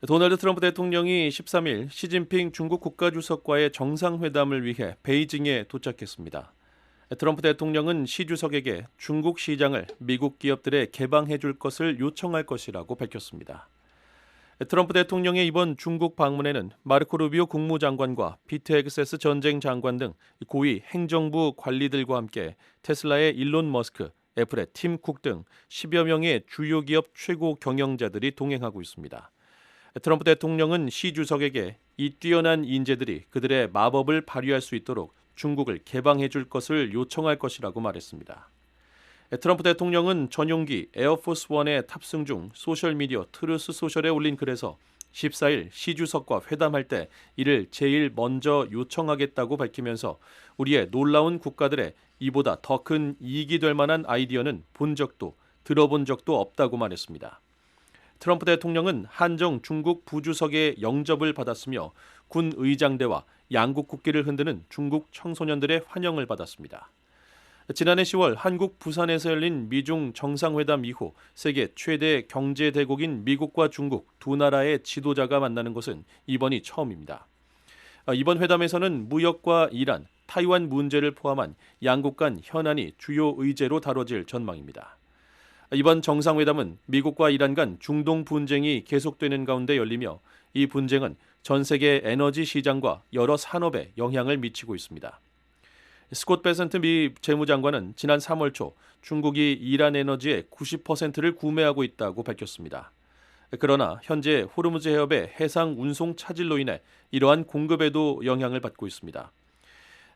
도널드 트럼프 대통령이 13일 시진핑 중국 국가주석과의 정상회담을 위해 베이징에 도착했습니다. 트럼프 대통령은 시 주석에게 중국 시장을 미국 기업들에 개방해 줄 것을 요청할 것이라고 밝혔습니다. 트럼프 대통령의 이번 중국 방문에는 마르코 루비오 국무장관과 피트 헥세스 전쟁 장관 등 고위 행정부 관리들과 함께 테슬라의 일론 머스크, 애플의 팀 쿡 등 10여 명의 주요 기업 최고 경영자들이 동행하고 있습니다. 트럼프 대통령은 시 주석에게 이 뛰어난 인재들이 그들의 마법을 발휘할 수 있도록 중국을 개방해 줄 것을 요청할 것이라고 말했습니다. 트럼프 대통령은 전용기 에어포스1에 탑승 중 소셜미디어 트루스 소셜에 올린 글에서 14일 시 주석과 회담할 때 이를 제일 먼저 요청하겠다고 밝히면서 우리의 놀라운 국가들의 이보다 더 큰 이익이 될 만한 아이디어는 본 적도 들어본 적도 없다고 말했습니다. 트럼프 대통령은 한정 중국 부주석의 영접을 받았으며 군 의장대와 양국 국기를 흔드는 중국 청소년들의 환영을 받았습니다. 지난해 10월 한국 부산에서 열린 미중 정상회담 이후 세계 최대 경제 대국인 미국과 중국 두 나라의 지도자가 만나는 것은 이번이 처음입니다. 이번 회담에서는 무역과 이란, 타이완 문제를 포함한 양국 간 현안이 주요 의제로 다뤄질 전망입니다. 이번 정상회담은 미국과 이란 간 중동 분쟁이 계속되는 가운데 열리며 이 분쟁은 전 세계 에너지 시장과 여러 산업에 영향을 미치고 있습니다. 스콧 베센트 미 재무장관은 지난 3월 초 중국이 이란 에너지의 90%를 구매하고 있다고 밝혔습니다. 그러나 현재 호르무즈 해협의 해상 운송 차질로 인해 이러한 공급에도 영향을 받고 있습니다.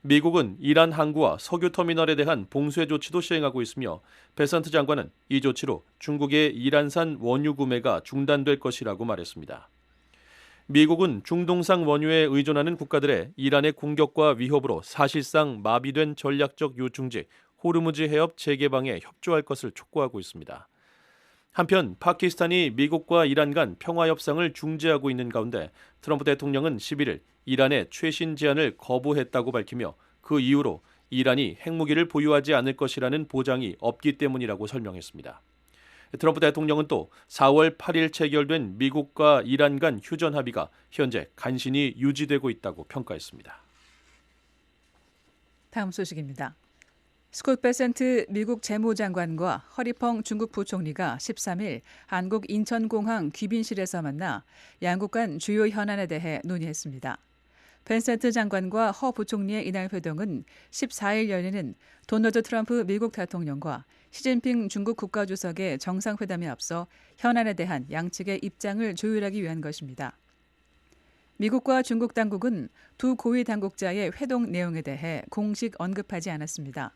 미국은 이란 항구와 석유 터미널에 대한 봉쇄 조치도 시행하고 있으며 베센트 장관은 이 조치로 중국의 이란산 원유 구매가 중단될 것이라고 말했습니다. 미국은 중동산 원유에 의존하는 국가들의 이란의 공격과 위협으로 사실상 마비된 전략적 요충지 호르무즈 해협 재개방에 협조할 것을 촉구하고 있습니다. 한편 파키스탄이 미국과 이란 간 평화 협상을 중지하고 있는 가운데 트럼프 대통령은 11일 이란의 최신 제안을 거부했다고 밝히며 그 이유로 이란이 핵무기를 보유하지 않을 것이라는 보장이 없기 때문이라고 설명했습니다. 트럼프 대통령은 또 4월 8일 체결된 미국과 이란 간 휴전 합의가 현재 간신히 유지되고 있다고 평가했습니다. 다음 소식입니다. 스콧 베센트 미국 재무장관과 허리펑 중국 부총리가 13일 한국 인천공항 귀빈실에서 만나 양국 간 주요 현안에 대해 논의했습니다. 베센트 장관과 허 부총리의 이날 회동은 14일 열리는 도널드 트럼프 미국 대통령과 시진핑 중국 국가주석의 정상회담에 앞서 현안에 대한 양측의 입장을 조율하기 위한 것입니다. 미국과 중국 당국은 두 고위 당국자의 회동 내용에 대해 공식 언급하지 않았습니다.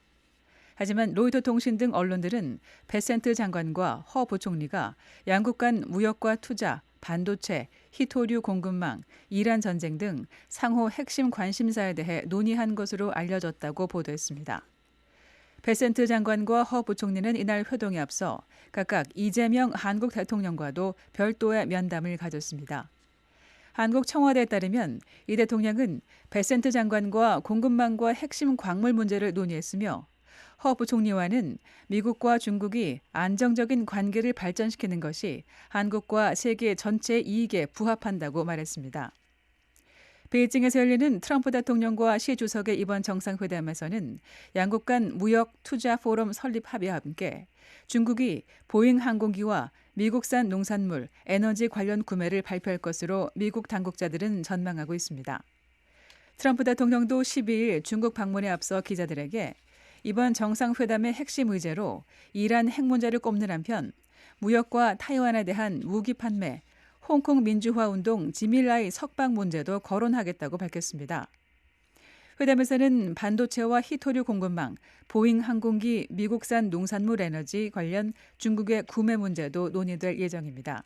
하지만 로이터 통신 등 언론들은 베센트 장관과 허 부총리가 양국 간 무역과 투자, 반도체, 히토류 공급망, 이란 전쟁 등 상호 핵심 관심사에 대해 논의한 것으로 알려졌다고 보도했습니다. 베센트 장관과 허 부총리는 이날 회동에 앞서 각각 이재명 한국 대통령과도 별도의 면담을 가졌습니다. 한국 청와대에 따르면 이 대통령은 베센트 장관과 공급망과 핵심 광물 문제를 논의했으며 허 부총리와는 미국과 중국이 안정적인 관계를 발전시키는 것이 한국과 세계 전체 이익에 부합한다고 말했습니다. 베이징에서 열리는 트럼프 대통령과 시 주석의 이번 정상회담에서는 양국 간 무역 투자 포럼 설립 합의와 함께 중국이 보잉 항공기와 미국산 농산물, 에너지 관련 구매를 발표할 것으로 미국 당국자들은 전망하고 있습니다. 트럼프 대통령도 12일 중국 방문에 앞서 기자들에게 이번 정상회담의 핵심 의제로 이란 핵 문제를 꼽는 한편 무역과 타이완에 대한 무기 판매, 홍콩 민주화 운동 지밀라이 석방 문제도 거론하겠다고 밝혔습니다. 회담에서는 반도체와 희토류 공급망, 보잉 항공기, 미국산 농산물 에너지 관련 중국의 구매 문제도 논의될 예정입니다.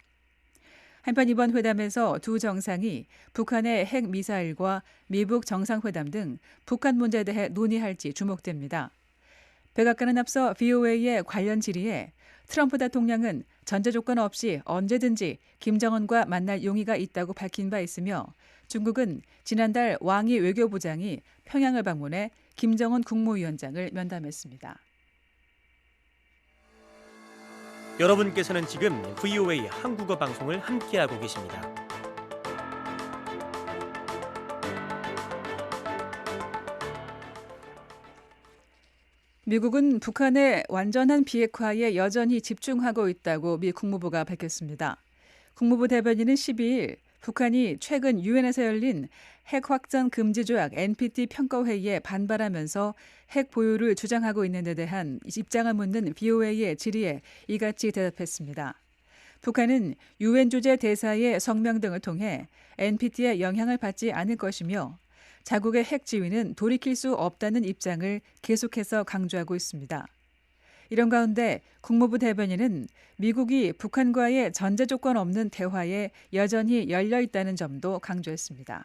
한편 이번 회담에서 두 정상이 북한의 핵 미사일과 미북 정상회담 등 북한 문제에 대해 논의할지 주목됩니다. 백악관은 앞서 VOA의 관련 질의에 트럼프 대통령은 전제 조건 없이 언제든지 김정은과 만날 용의가 있다고 밝힌 바 있으며 중국은 지난달 왕이 외교부장이 평양을 방문해 김정은 국무위원장을 면담했습니다. 여러분께서는 지금 VOA 한국어 방송을 함께하고 계십니다. 미국은 북한의 완전한 비핵화에 여전히 집중하고 있다고 미 국무부가 밝혔습니다. 국무부 대변인은 12일 북한이 최근 유엔에서 열린 핵 확전 금지 조약 NPT 평가회의에 반발하면서 핵 보유를 주장하고 있는 데 대한 입장을 묻는 VOA의 질의에 이같이 대답했습니다. 북한은 유엔 주재 대사의 성명 등을 통해 NPT에 영향을 받지 않을 것이며 자국의 핵 지위는 돌이킬 수 없다는 입장을 계속해서 강조하고 있습니다. 이런 가운데 국무부 대변인은 미국이 북한과의 전제 조건 없는 대화에 여전히 열려 있다는 점도 강조했습니다.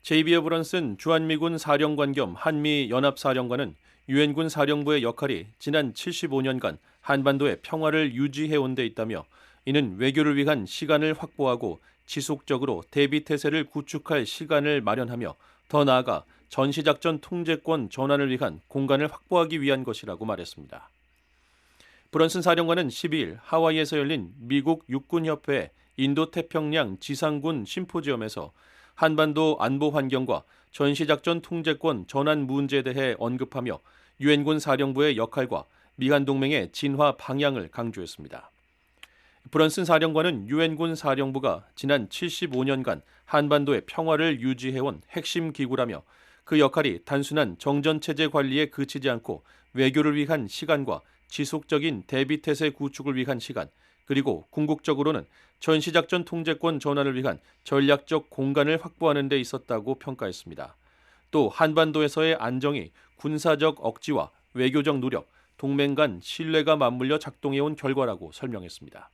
제이비 어브런슨 주한미군 사령관 겸 한미연합사령관은 유엔군 사령부의 역할이 지난 75년간 한반도의 평화를 유지해온 데 있다며 이는 외교를 위한 시간을 확보하고 지속적으로 대비태세를 구축할 시간을 마련하며 더 나아가 전시작전 통제권 전환을 위한 공간을 확보하기 위한 것이라고 말했습니다. 브런슨 사령관은 12일 하와이에서 열린 미국 육군협회 인도태평양 지상군 심포지엄에서 한반도 안보 환경과 전시작전 통제권 전환 문제에 대해 언급하며 유엔군 사령부의 역할과 미한 동맹의 진화 방향을 강조했습니다. 브런슨 사령관은 유엔군 사령부가 지난 75년간 한반도의 평화를 유지해온 핵심 기구라며 그 역할이 단순한 정전체제 관리에 그치지 않고 외교를 위한 시간과 지속적인 대비태세 구축을 위한 시간, 그리고 궁극적으로는 전시작전 통제권 전환을 위한 전략적 공간을 확보하는 데 있었다고 평가했습니다. 또 한반도에서의 안정이 군사적 억지와 외교적 노력, 동맹 간 신뢰가 맞물려 작동해온 결과라고 설명했습니다.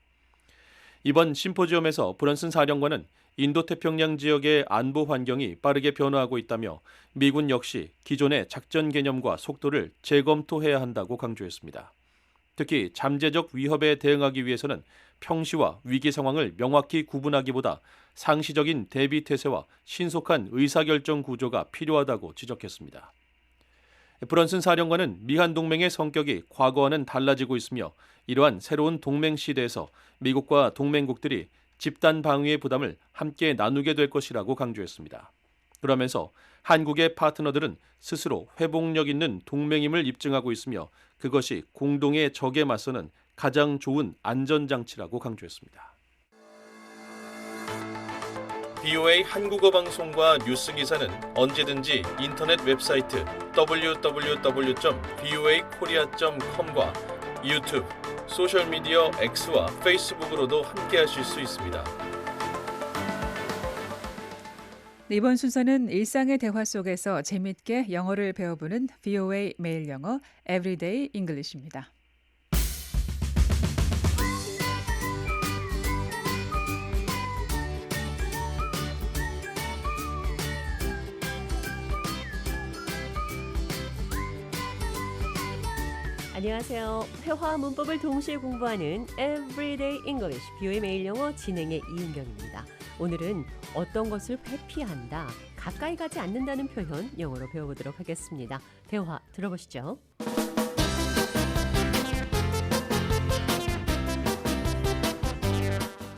이번 심포지엄에서 브런슨 사령관은 인도태평양 지역의 안보 환경이 빠르게 변화하고 있다며 미군 역시 기존의 작전 개념과 속도를 재검토해야 한다고 강조했습니다. 특히 잠재적 위협에 대응하기 위해서는 평시와 위기 상황을 명확히 구분하기보다 상시적인 대비태세와 신속한 의사결정 구조가 필요하다고 지적했습니다. 브런슨 사령관은 미한 동맹의 성격이 과거와는 달라지고 있으며 이러한 새로운 동맹 시대에서 미국과 동맹국들이 집단 방위의 부담을 함께 나누게 될 것이라고 강조했습니다. 그러면서 한국의 파트너들은 스스로 회복력 있는 동맹임을 입증하고 있으며 그것이 공동의 적에 맞서는 가장 좋은 안전장치라고 강조했습니다. VOA 한국어 방송과 뉴스 기사는 언제든지 인터넷 웹사이트 www.voakorea.com과 유튜브, 소셜미디어 X와 페이스북으로도 함께하실 수 있습니다. 이번 순서는 일상의 대화 속에서 재미있게 영어를 배워보는 VOA 매일 영어 Everyday English입니다. 안녕하세요. 회화와 문법을 동시에 공부하는 Everyday English, VOA 매일 영어 진행의 이은경입니다. 오늘은 어떤 것을 회피한다, 가까이 가지 않는다는 표현 영어로 배워보도록 하겠습니다. 대화 들어보시죠.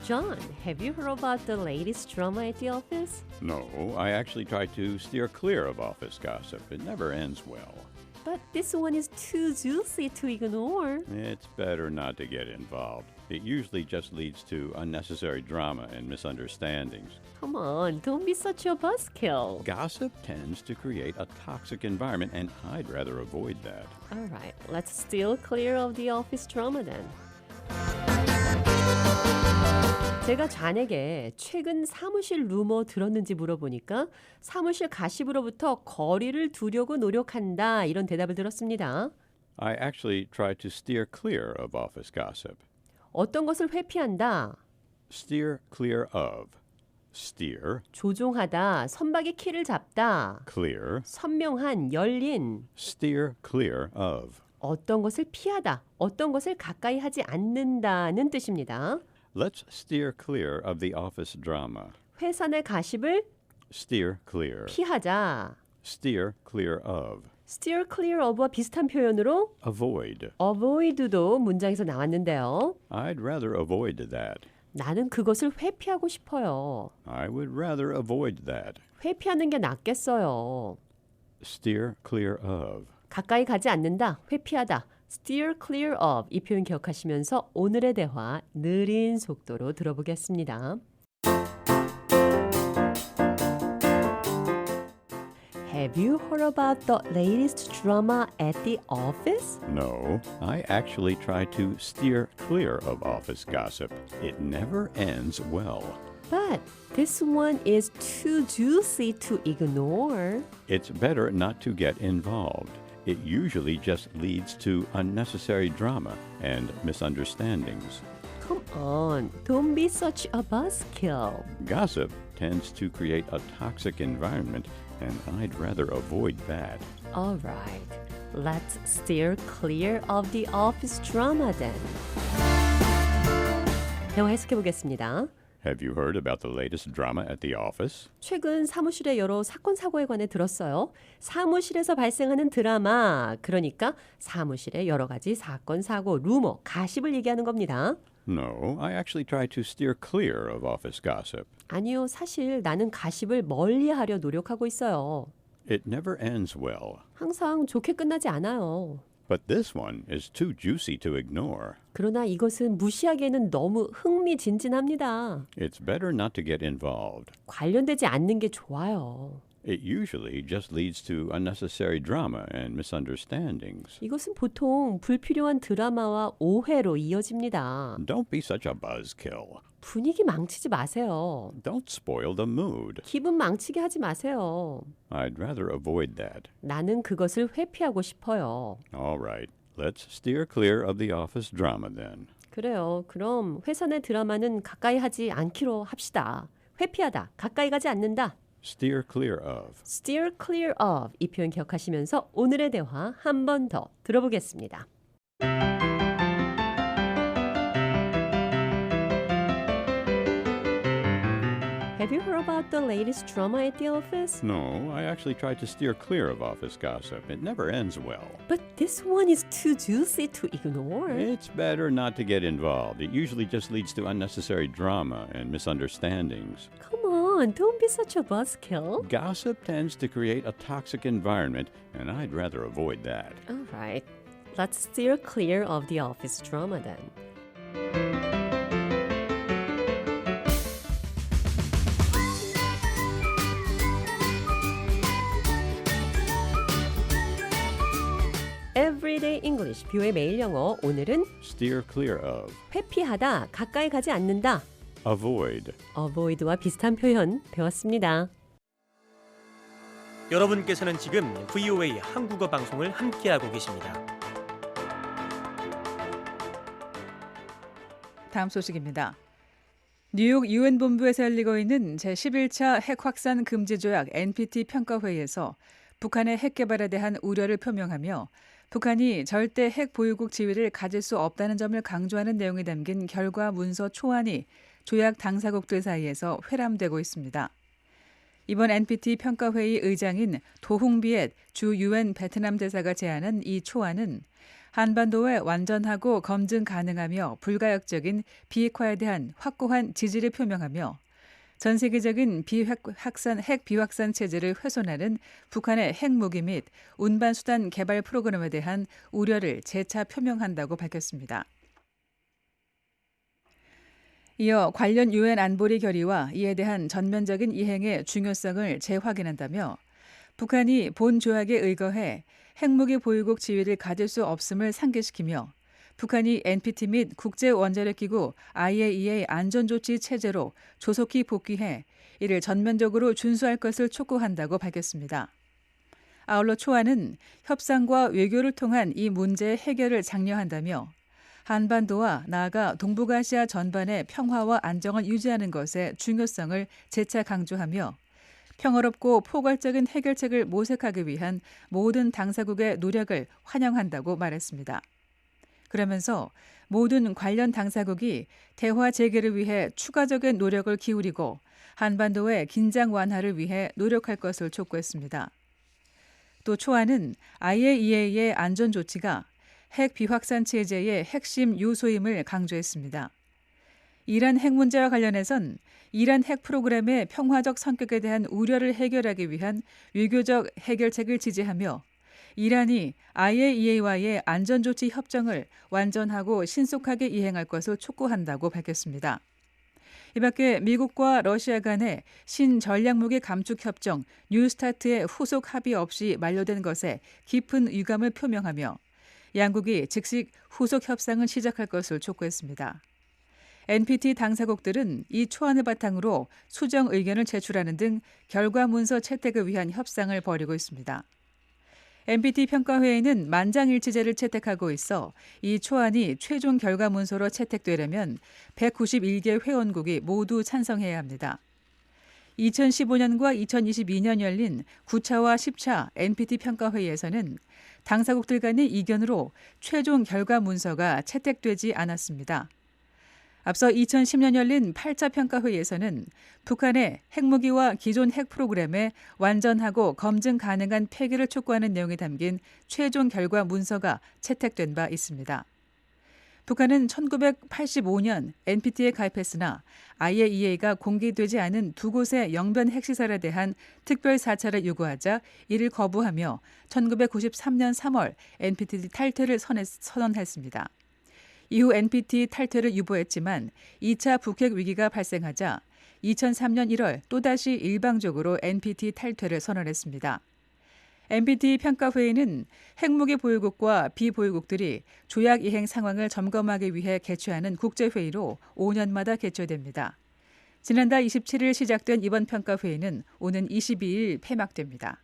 John, have you heard about the latest drama at the office? No, I actually try to steer clear of office gossip. It never ends well. But this one is too juicy to ignore. It's better not to get involved. It usually just leads to unnecessary drama and misunderstandings. Come on, don't be such a buzzkill. Gossip tends to create a toxic environment, and I'd rather avoid that. All right, let's steer clear of the office drama then. 제가 잔에게 최근 사무실 루머 들었는지 물어보니까 사무실 가십으로부터 거리를 두려고 노력한다 이런 대답을 들었습니다. I actually try to steer clear of office gossip. 어떤 것을 회피한다, Steer clear of. Steer, 조종하다, 선박의 키를 잡다, clear, 선명한, 열린, steer clear of. 어떤 것을 피하다, 어떤 것을 가까이 하지 않는다는 뜻입니다. Let's steer clear of the office drama. 회사 내 가십을 Steer clear. 피하자. Steer clear of. steer clear of와 비슷한 표현으로 Avoid. avoid도 문장에서 나왔는데요. I'd rather avoid that. 나는 그것을 회피하고 싶어요. I would rather avoid that. 회피하는 게 낫겠어요. Steer clear of. 가까이 가지 않는다, 회피하다. steer clear of 이 표현 기억하시면서 오늘의 대화 느린 속도로 들어보겠습니다. Have you heard about the latest drama at the office? No, I actually try to steer clear of office gossip. It never ends well. But this one is too juicy to ignore. It's better not to get involved. It usually just leads to unnecessary drama and misunderstandings. Come on, don't be such a buzzkill. Gossip tends to create a toxic environment, and I'd rather avoid that. All right, let's steer clear of the office drama then. 대화 해석해 보겠습니다. Have you heard about the latest drama at the office? 최근 사무실의 여러 사건 사고에 관해 들었어요. 사무실에서 발생하는 드라마, 그러니까 사무실의 여러 가지 사건 사고, 루머, 가십을 얘기하는 겁니다. No, I actually try to steer clear of office gossip. 아니요, 사실 나는 가십을 멀리하려 노력하고 있어요. It never ends well. 항상 좋게 끝나지 않아요. But this one is too juicy to ignore. 그러나 이것은 무시하기에는 너무 흥미진진합니다. It's better not to get involved. 관련되지 않는 게 좋아요. It usually just leads to unnecessary drama and misunderstandings. 이것은 보통 불필요한 드라마와 오해로 이어집니다. Don't be such a buzzkill. 분위기 망치지 마세요. Don't spoil the mood. 기분 망치게 하지 마세요. I'd rather avoid that. 나는 그것을 회피하고 싶어요. All right, let's steer clear of the office drama then. 그래요. 그럼 회사 내 드라마는 가까이 하지 않기로 합시다. 회피하다, 가까이 가지 않는다. Steer clear of. steer clear of 이 표현 기억하시면서 오늘의 대화 한 번 더 들어보겠습니다. Have you heard about the latest drama at the office? No, I actually try to steer clear of office gossip. It never ends well. But this one is too juicy to ignore. It's better not to get involved. It usually just leads to unnecessary drama and misunderstandings. Come on, don't be such a buzzkill. Gossip tends to create a toxic environment, and I'd rather avoid that. All right, let's steer clear of the office drama then. Everyday English, 뷰의 매일 영어. 오늘은 Steer clear of. 회피하다, 가까이 가지 않는다. Avoid. avoid와 비슷한 표현 배웠습니다. 여러분께서는 지금 VOA 한국어 방송을 함께하고 계십니다. 다음 소식입니다. 뉴욕 유엔 본부에서 열리고 있는 제11차 핵 확산 금지 조약 NPT 평가회의에서 북한의 핵 개발에 대한 우려를 표명하며 북한이 절대 핵 보유국 지위를 가질 수 없다는 점을 강조하는 내용이 담긴 결과 문서 초안이 조약 당사국들 사이에서 회람되고 있습니다. 이번 NPT 평가회의 의장인 도홍비엣 주 유엔 베트남 대사가 제안한 이 초안은 한반도에 완전하고 검증 가능하며 불가역적인 비핵화에 대한 확고한 지지를 표명하며 전 세계적인 핵 비확산 체제를 훼손하는 북한의 핵무기 및 운반수단 개발 프로그램에 대한 우려를 재차 표명한다고 밝혔습니다. 이어 관련 유엔 안보리 결의와 이에 대한 전면적인 이행의 중요성을 재확인한다며 북한이 본 조약에 의거해 핵무기 보유국 지위를 가질 수 없음을 상기시키며 북한이 NPT 및 국제원자력기구 IAEA 안전조치 체제로 조속히 복귀해 이를 전면적으로 준수할 것을 촉구한다고 밝혔습니다. 아울러 초안은 협상과 외교를 통한 이 문제의 해결을 장려한다며 한반도와 나아가 동북아시아 전반의 평화와 안정을 유지하는 것의 중요성을 재차 강조하며 평화롭고 포괄적인 해결책을 모색하기 위한 모든 당사국의 노력을 환영한다고 말했습니다. 그러면서 모든 관련 당사국이 대화 재개를 위해 추가적인 노력을 기울이고 한반도의 긴장 완화를 위해 노력할 것을 촉구했습니다. 또 초안은 IAEA의 안전조치가 핵 비확산 체제의 핵심 요소임을 강조했습니다. 이란 핵 문제와 관련해선 이란 핵 프로그램의 평화적 성격에 대한 우려를 해결하기 위한 외교적 해결책을 지지하며 이란이 IAEA와의 안전조치 협정을 완전하고 신속하게 이행할 것을 촉구한다고 밝혔습니다. 이 밖에 미국과 러시아 간의 신전략무기 감축협정 뉴스타트의 후속 합의 없이 만료된 것에 깊은 유감을 표명하며 양국이 즉시 후속 협상을 시작할 것을 촉구했습니다. NPT 당사국들은 이 초안을 바탕으로 수정 의견을 제출하는 등 결과 문서 채택을 위한 협상을 벌이고 있습니다. NPT 평가회의는 만장일치제를 채택하고 있어 이 초안이 최종 결과 문서로 채택되려면 191개 회원국이 모두 찬성해야 합니다. 2015년과 2022년 열린 9차와 10차 NPT 평가회의에서는 당사국들 간의 이견으로 최종 결과 문서가 채택되지 않았습니다. 앞서 2010년 열린 8차 평가회의에서는 북한의 핵무기와 기존 핵 프로그램의 완전하고 검증 가능한 폐기를 촉구하는 내용이 담긴 최종 결과 문서가 채택된 바 있습니다. 북한은 1985년 NPT에 가입했으나 IAEA가 공개되지 않은 두 곳의 영변 핵시설에 대한 특별 사찰을 요구하자 이를 거부하며 1993년 3월 NPT 탈퇴를 선언했습니다. 이후 NPT 탈퇴를 유보했지만 2차 북핵 위기가 발생하자 2003년 1월 또다시 일방적으로 NPT 탈퇴를 선언했습니다. NPT 평가회의는 핵무기 보유국과 비보유국들이 조약 이행 상황을 점검하기 위해 개최하는 국제회의로 5년마다 개최됩니다. 지난달 27일 시작된 이번 평가회의는 오는 22일 폐막됩니다.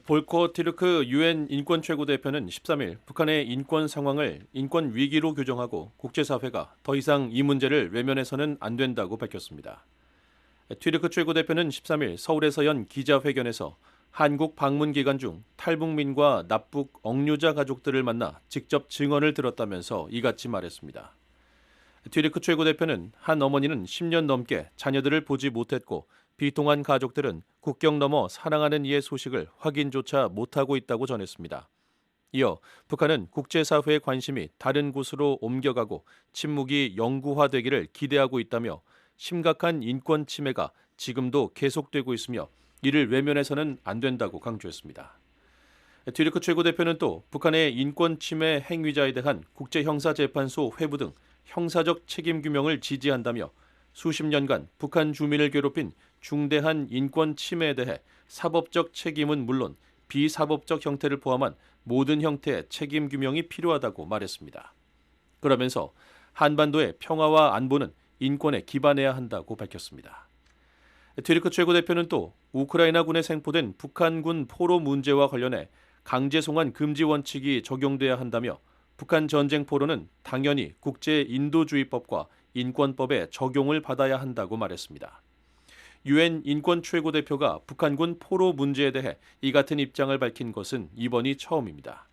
볼커 티르크 유엔 인권 최고대표는 13일 북한의 인권 상황을 인권 위기로 규정하고 국제사회가 더 이상 이 문제를 외면해서는 안 된다고 밝혔습니다. 티르크 최고대표는 13일 서울에서 연 기자회견에서 한국 방문 기간 중 탈북민과 납북 억류자 가족들을 만나 직접 증언을 들었다면서 이같이 말했습니다. 티르크 최고대표는 한 어머니는 10년 넘게 자녀들을 보지 못했고 비통한 가족들은 국경 넘어 사랑하는 이의 소식을 확인조차 못하고 있다고 전했습니다. 이어 북한은 국제사회의 관심이 다른 곳으로 옮겨가고 침묵이 영구화되기를 기대하고 있다며 심각한 인권 침해가 지금도 계속되고 있으며 이를 외면해서는 안 된다고 강조했습니다. 티르크 최고대표는 또 북한의 인권 침해 행위자에 대한 국제형사재판소 회부 등 형사적 책임 규명을 지지한다며 수십 년간 북한 주민을 괴롭힌 중대한 인권 침해에 대해 사법적 책임은 물론 비사법적 형태를 포함한 모든 형태의 책임 규명이 필요하다고 말했습니다. 그러면서 한반도의 평화와 안보는 인권에 기반해야 한다고 밝혔습니다. 티르크 최고대표는 또 우크라이나군에 생포된 북한군 포로 문제와 관련해 강제 송환 금지 원칙이 적용돼야 한다며 북한 전쟁 포로는 당연히 국제인도주의법과 인권법의 적용을 받아야 한다고 말했습니다. 유엔 인권 최고대표가 북한군 포로 문제에 대해 이 같은 입장을 밝힌 것은 이번이 처음입니다.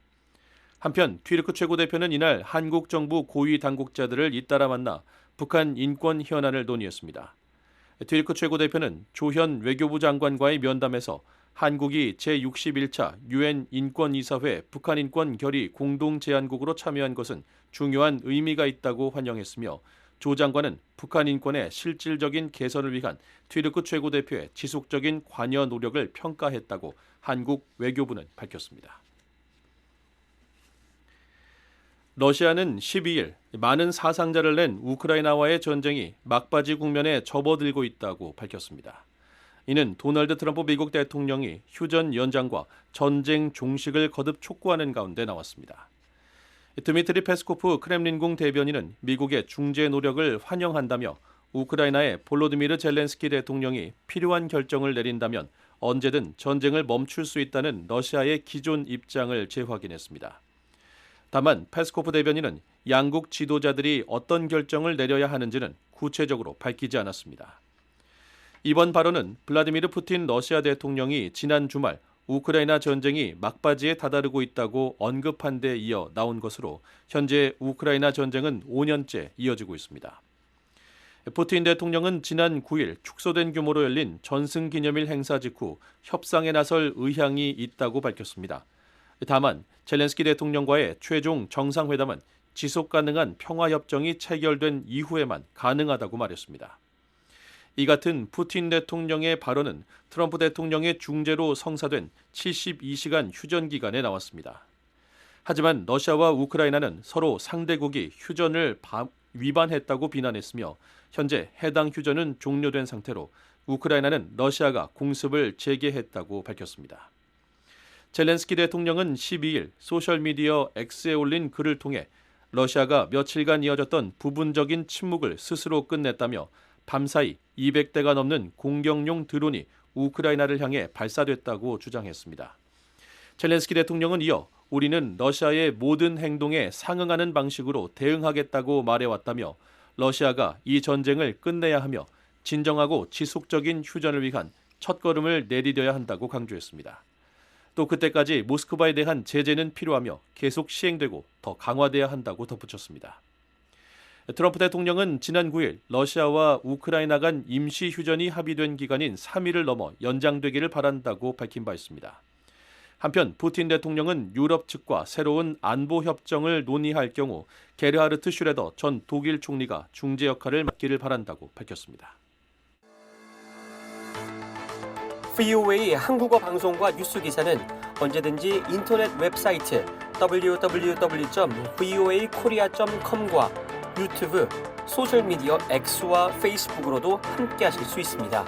한편 티르크 최고대표는 이날 한국 정부 고위 당국자들을 잇따라 만나 북한 인권 현안을 논의했습니다. 티르크 최고대표는 조현 외교부 장관과의 면담에서 한국이 제61차 유엔 인권이사회 북한 인권 결의 공동 제안국으로 참여한 것은 중요한 의미가 있다고 환영했으며 조 장관은 북한 인권의 실질적인 개선을 위한 튀르크 최고대표의 지속적인 관여 노력을 평가했다고 한국 외교부는 밝혔습니다. 러시아는 12일 많은 사상자를 낸 우크라이나와의 전쟁이 막바지 국면에 접어들고 있다고 밝혔습니다. 이는 도널드 트럼프 미국 대통령이 휴전 연장과 전쟁 종식을 거듭 촉구하는 가운데 나왔습니다. 드미트리 페스코프 크렘린궁 대변인은 미국의 중재 노력을 환영한다며 우크라이나의 볼로디미르 젤렌스키 대통령이 필요한 결정을 내린다면 언제든 전쟁을 멈출 수 있다는 러시아의 기존 입장을 재확인했습니다. 다만 페스코프 대변인은 양국 지도자들이 어떤 결정을 내려야 하는지는 구체적으로 밝히지 않았습니다. 이번 발언은 블라디미르 푸틴 러시아 대통령이 지난 주말 우크라이나 전쟁이 막바지에 다다르고 있다고 언급한 데 이어 나온 것으로 현재 우크라이나 전쟁은 5년째 이어지고 있습니다. 푸틴 대통령은 지난 9일 축소된 규모로 열린 전승기념일 행사 직후 협상에 나설 의향이 있다고 밝혔습니다. 다만 젤렌스키 대통령과의 최종 정상회담은 지속 가능한 평화협정이 체결된 이후에만 가능하다고 말했습니다. 이 같은 푸틴 대통령의 발언은 트럼프 대통령의 중재로 성사된 72시간 휴전 기간에 나왔습니다. 하지만 러시아와 우크라이나는 서로 상대국이 휴전을 위반했다고 비난했으며 현재 해당 휴전은 종료된 상태로 우크라이나는 러시아가 공습을 재개했다고 밝혔습니다. 젤렌스키 대통령은 12일 소셜미디어 X에 올린 글을 통해 러시아가 며칠간 이어졌던 부분적인 침묵을 스스로 끝냈다며 밤사이 200대가 넘는 공격용 드론이 우크라이나를 향해 발사됐다고 주장했습니다. 젤렌스키 대통령은 이어 우리는 러시아의 모든 행동에 상응하는 방식으로 대응하겠다고 말해왔다며 러시아가 이 전쟁을 끝내야 하며 진정하고 지속적인 휴전을 위한 첫걸음을 내디뎌야 한다고 강조했습니다. 또 그때까지 모스크바에 대한 제재는 필요하며 계속 시행되고 더 강화돼야 한다고 덧붙였습니다. 트럼프 대통령은 지난 9일 러시아와 우크라이나 간 임시 휴전이 합의된 기간인 3일을 넘어 연장되기를 바란다고 밝힌 바 있습니다. 한편 푸틴 대통령은 유럽 측과 새로운 안보 협정을 논의할 경우 게르하르트 슈레더 전 독일 총리가 중재 역할을 맡기를 바란다고 밝혔습니다. VOA 한국어 방송과 뉴스 기사는 언제든지 인터넷 웹사이트 www.voakorea.com과 유튜브, 소셜미디어 X와 페이스북으로도 함께하실 수 있습니다.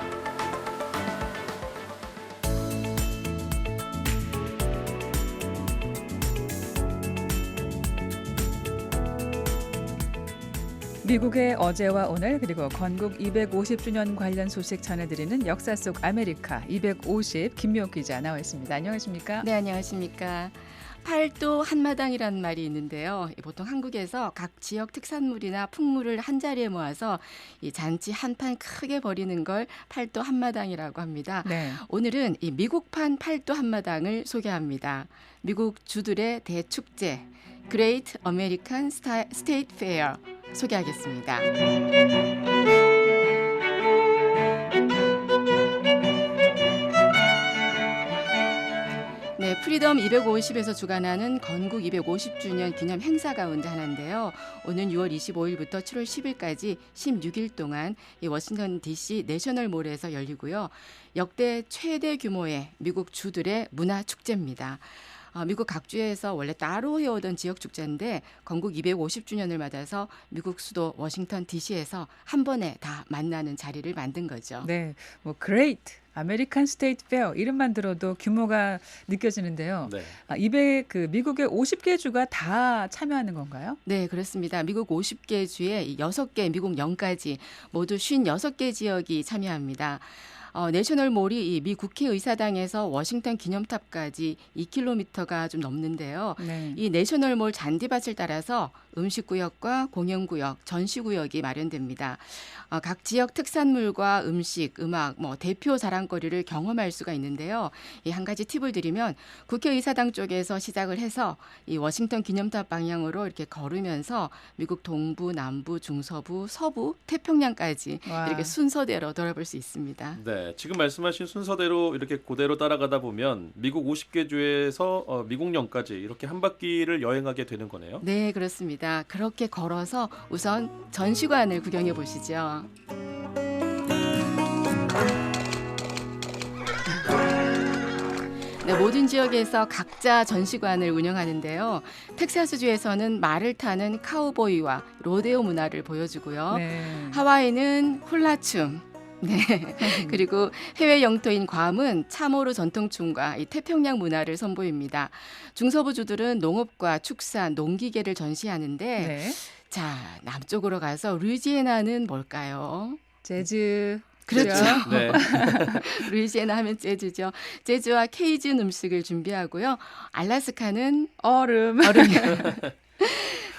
미국의 어제와 오늘 그리고 건국 250주년 관련 소식 전해드리는 역사 속 아메리카 250 김미옥 기자 나와 있습니다. 안녕하십니까? 네, 안녕하십니까. 팔도 한마당이라는 말이 있는데요. 보통 한국에서 각 지역 특산물이나 풍물을 한 자리에 모아서 이 잔치 한판 크게 벌이는 걸 팔도 한마당이라고 합니다. 네. 오늘은 이 미국판 팔도 한마당을 소개합니다. 미국 주들의 대축제 Great American State Fair 소개하겠습니다. 네, 프리덤 250에서 주관하는 건국 250주년 기념 행사 가운데 하나인데요. 오는 6월 25일부터 7월 10일까지 16일 동안 이 워싱턴 DC 내셔널몰에서 열리고요. 역대 최대 규모의 미국 주들의 문화 축제입니다. 미국 각주에서 원래 따로 해오던 지역 축제인데 건국 250주년을 맞아서 미국 수도 워싱턴 DC에서 한 번에 다 만나는 자리를 만든 거죠. 네, 뭐 Great American State Fair 이름만 들어도 규모가 느껴지는데요. 네. 미국의 50개 주가 다 참여하는 건가요? 네, 그렇습니다. 미국 50개 주에 6개 미국 영까지 모두 56개 지역이 참여합니다. 내셔널몰이 미 국회의사당에서 워싱턴 기념탑까지 2km가 좀 넘는데요. 네. 이 내셔널몰 잔디밭을 따라서 음식구역과 공연구역, 전시구역이 마련됩니다. 각 지역 특산물과 음식, 음악, 대표 자랑거리를 경험할 수가 있는데요. 이 한 가지 팁을 드리면 국회의사당 쪽에서 시작을 해서 이 워싱턴 기념탑 방향으로 이렇게 걸으면서 미국 동부, 남부, 중서부, 서부, 태평양까지 와. 이렇게 순서대로 돌아볼 수 있습니다. 네. 네, 지금 말씀하신 순서대로 이렇게 그대로 따라가다 보면 미국 50개 주에서 미국령까지 이렇게 한 바퀴를 여행하게 되는 거네요. 네, 그렇습니다. 그렇게 걸어서 우선 전시관을 구경해 보시죠. 네, 모든 지역에서 각자 전시관을 운영하는데요. 텍사스주에서는 말을 타는 카우보이와 로데오 문화를 보여주고요. 네. 하와이는 훌라춤. 네. 그리고 해외 영토인 괌은 참호로 전통춤과 이 태평양 문화를 선보입니다. 중서부주들은 농업과 축산, 농기계를 전시하는데 네. 자, 남쪽으로 가서 루이지애나는 뭘까요? 재즈. 그렇죠. 네. 루이지애나 하면 재즈죠. 재즈와 케이준 음식을 준비하고요. 알래스카는 얼음.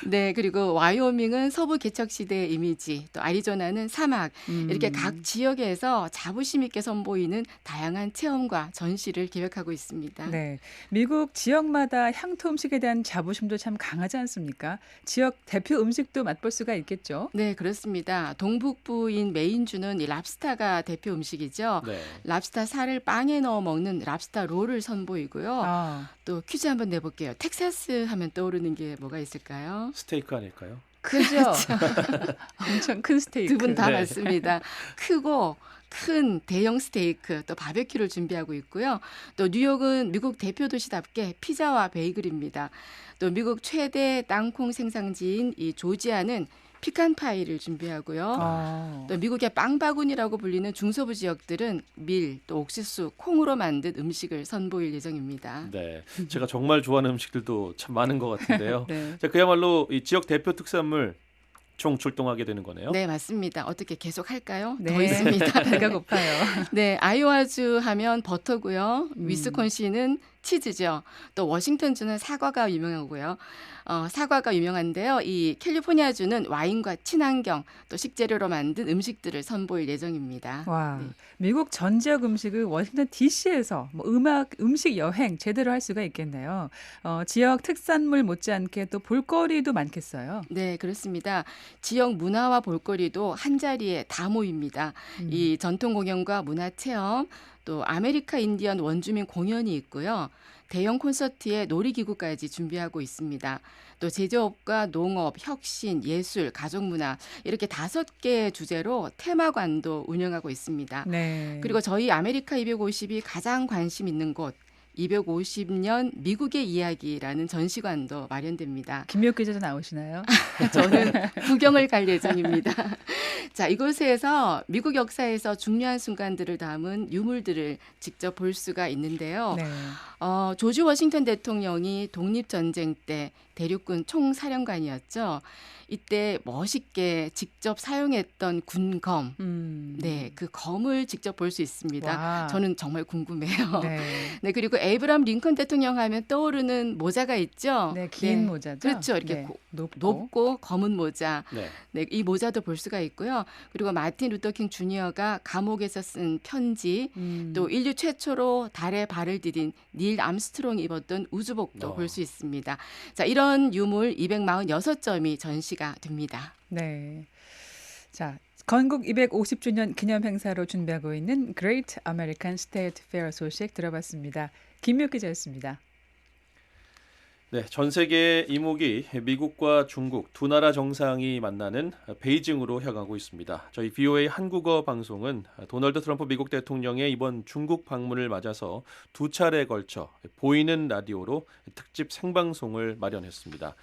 네, 그리고 와이오밍은 서부 개척 시대의 이미지, 또 아리조나는 사막. 이렇게 각 지역에서 자부심 있게 선보이는 다양한 체험과 전시를 계획하고 있습니다. 네, 미국 지역마다 향토 음식에 대한 자부심도 참 강하지 않습니까? 지역 대표 음식도 맛볼 수가 있겠죠. 네, 그렇습니다. 동북부인 메인주는 이 랍스타가 대표 음식이죠. 네. 랍스타 살을 빵에 넣어 먹는 랍스타 롤을 선보이고요. 아, 또 퀴즈 한번 내볼게요. 텍사스 하면 떠오르는 게 뭐가 있을까요? 스테이크 아닐까요? 크죠. 엄청 큰 스테이크. 두 분 다 네. 맞습니다. 크고 큰 대형 스테이크 또 바베큐를 준비하고 있고요. 또 뉴욕은 미국 대표 도시답게 피자와 베이글입니다. 또 미국 최대 땅콩 생산지인 이 조지아는 피칸 파이를 준비하고요. 또 미국의 빵바구니라고 불리는 중서부 지역들은 밀, 또 옥수수, 콩으로 만든 음식을 선보일 예정입니다. 네, 제가 정말 좋아하는 음식들도 참 많은 것 같은데요. 네. 자, 그야말로 이 지역 대표 특산물 총 출동하게 되는 거네요. 네, 맞습니다. 어떻게 계속 할까요? 네. 더 있습니다. 배가 고파요. 네, 아이오와주 하면 버터고요. 위스콘신은 치즈죠. 또 워싱턴주는 사과가 유명하고요. 사과가 유명한데요. 이 캘리포니아주는 와인과 친환경 또 식재료로 만든 음식들을 선보일 예정입니다. 와, 네. 미국 전 지역 음식을 워싱턴 DC에서 뭐 음식 여행 제대로 할 수가 있겠네요. 지역 특산물 못지않게 또 볼거리도 많겠어요. 네, 그렇습니다. 지역 문화와 볼거리도 한 자리에 다 모입니다. 이 전통 공연과 문화 체험, 또 아메리카 인디언 원주민 공연이 있고요. 대형 콘서트에 놀이기구까지 준비하고 있습니다. 또 제조업과 농업, 혁신, 예술, 가족문화 이렇게 5개 주제로 테마관도 운영하고 있습니다. 네. 그리고 저희 아메리카 250이 가장 관심 있는 곳 250년 미국의 이야기라는 전시관도 마련됩니다. 김미옥 기자도 나오시나요? 저는 구경을 갈 예정입니다. 자, 이곳에서 미국 역사에서 중요한 순간들을 담은 유물들을 직접 볼 수가 있는데요. 네. 조지 워싱턴 대통령이 독립전쟁 때 대륙군 총사령관이었죠. 이때 멋있게 직접 사용했던 군검, 네, 그 검을 직접 볼 수 있습니다. 와. 저는 정말 궁금해요. 네. 네, 그리고 에이브람 링컨 대통령 하면 떠오르는 모자가 있죠. 네, 긴 모자죠. 그렇죠. 이렇게 네, 높고 검은 모자. 네. 네, 이 모자도 볼 수가 있고요. 그리고 마틴 루터킹 주니어가 감옥에서 쓴 편지, 또 인류 최초로 달에 발을 디딘 닐 암스트롱이 입었던 우주복도 볼 수 있습니다. 자, 이런 유물 246점이 전시가 됩니다. 네. 자, 건국 250주년 기념 행사로 준비하고 있는 Great American State Fair 소식 들어봤습니다. 김미옥 기자였습니다. 네, 전 세계 이목이 미국과 중국 두 나라 정상이 만나는 베이징으로 향하고 있습니다. 저희 VOA 한국어 방송은 도널드 트럼프 미국 대통령의 이번 중국 방문을 맞아서 2차례에 걸쳐 보이는 라디오로 특집 생방송을 마련했습니다.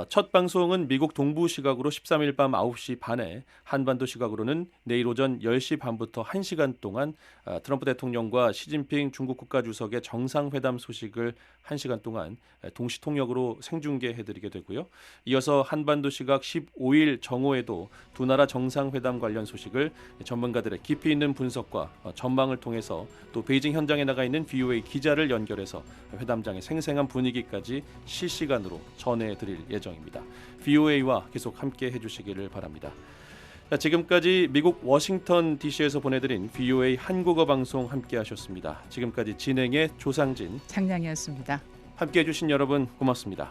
첫 방송은 미국 동부 시각으로 13일 밤 9시 반에, 한반도 시각으로는 내일 오전 10시 반부터 1시간 동안 트럼프 대통령과 시진핑 중국 국가주석의 정상회담 소식을 1시간 동안 동시 통역으로 생중계해드리게 되고요. 이어서 한반도 시각 15일 정오에도 두 나라 정상회담 관련 소식을 전문가들의 깊이 있는 분석과 전망을 통해서, 또 베이징 현장에 나가 있는 VOA 기자를 연결해서 회담장의 생생한 분위기까지 실시간으로 전해드릴 예정입니다. VOA와 계속 함께 해주시기를 바랍니다. 자, 지금까지 미국 워싱턴 DC에서 보내드린 VOA 한국어 방송 함께하셨습니다. 지금까지 진행의 조상진, 장량이었습니다. 함께해주신 여러분 고맙습니다.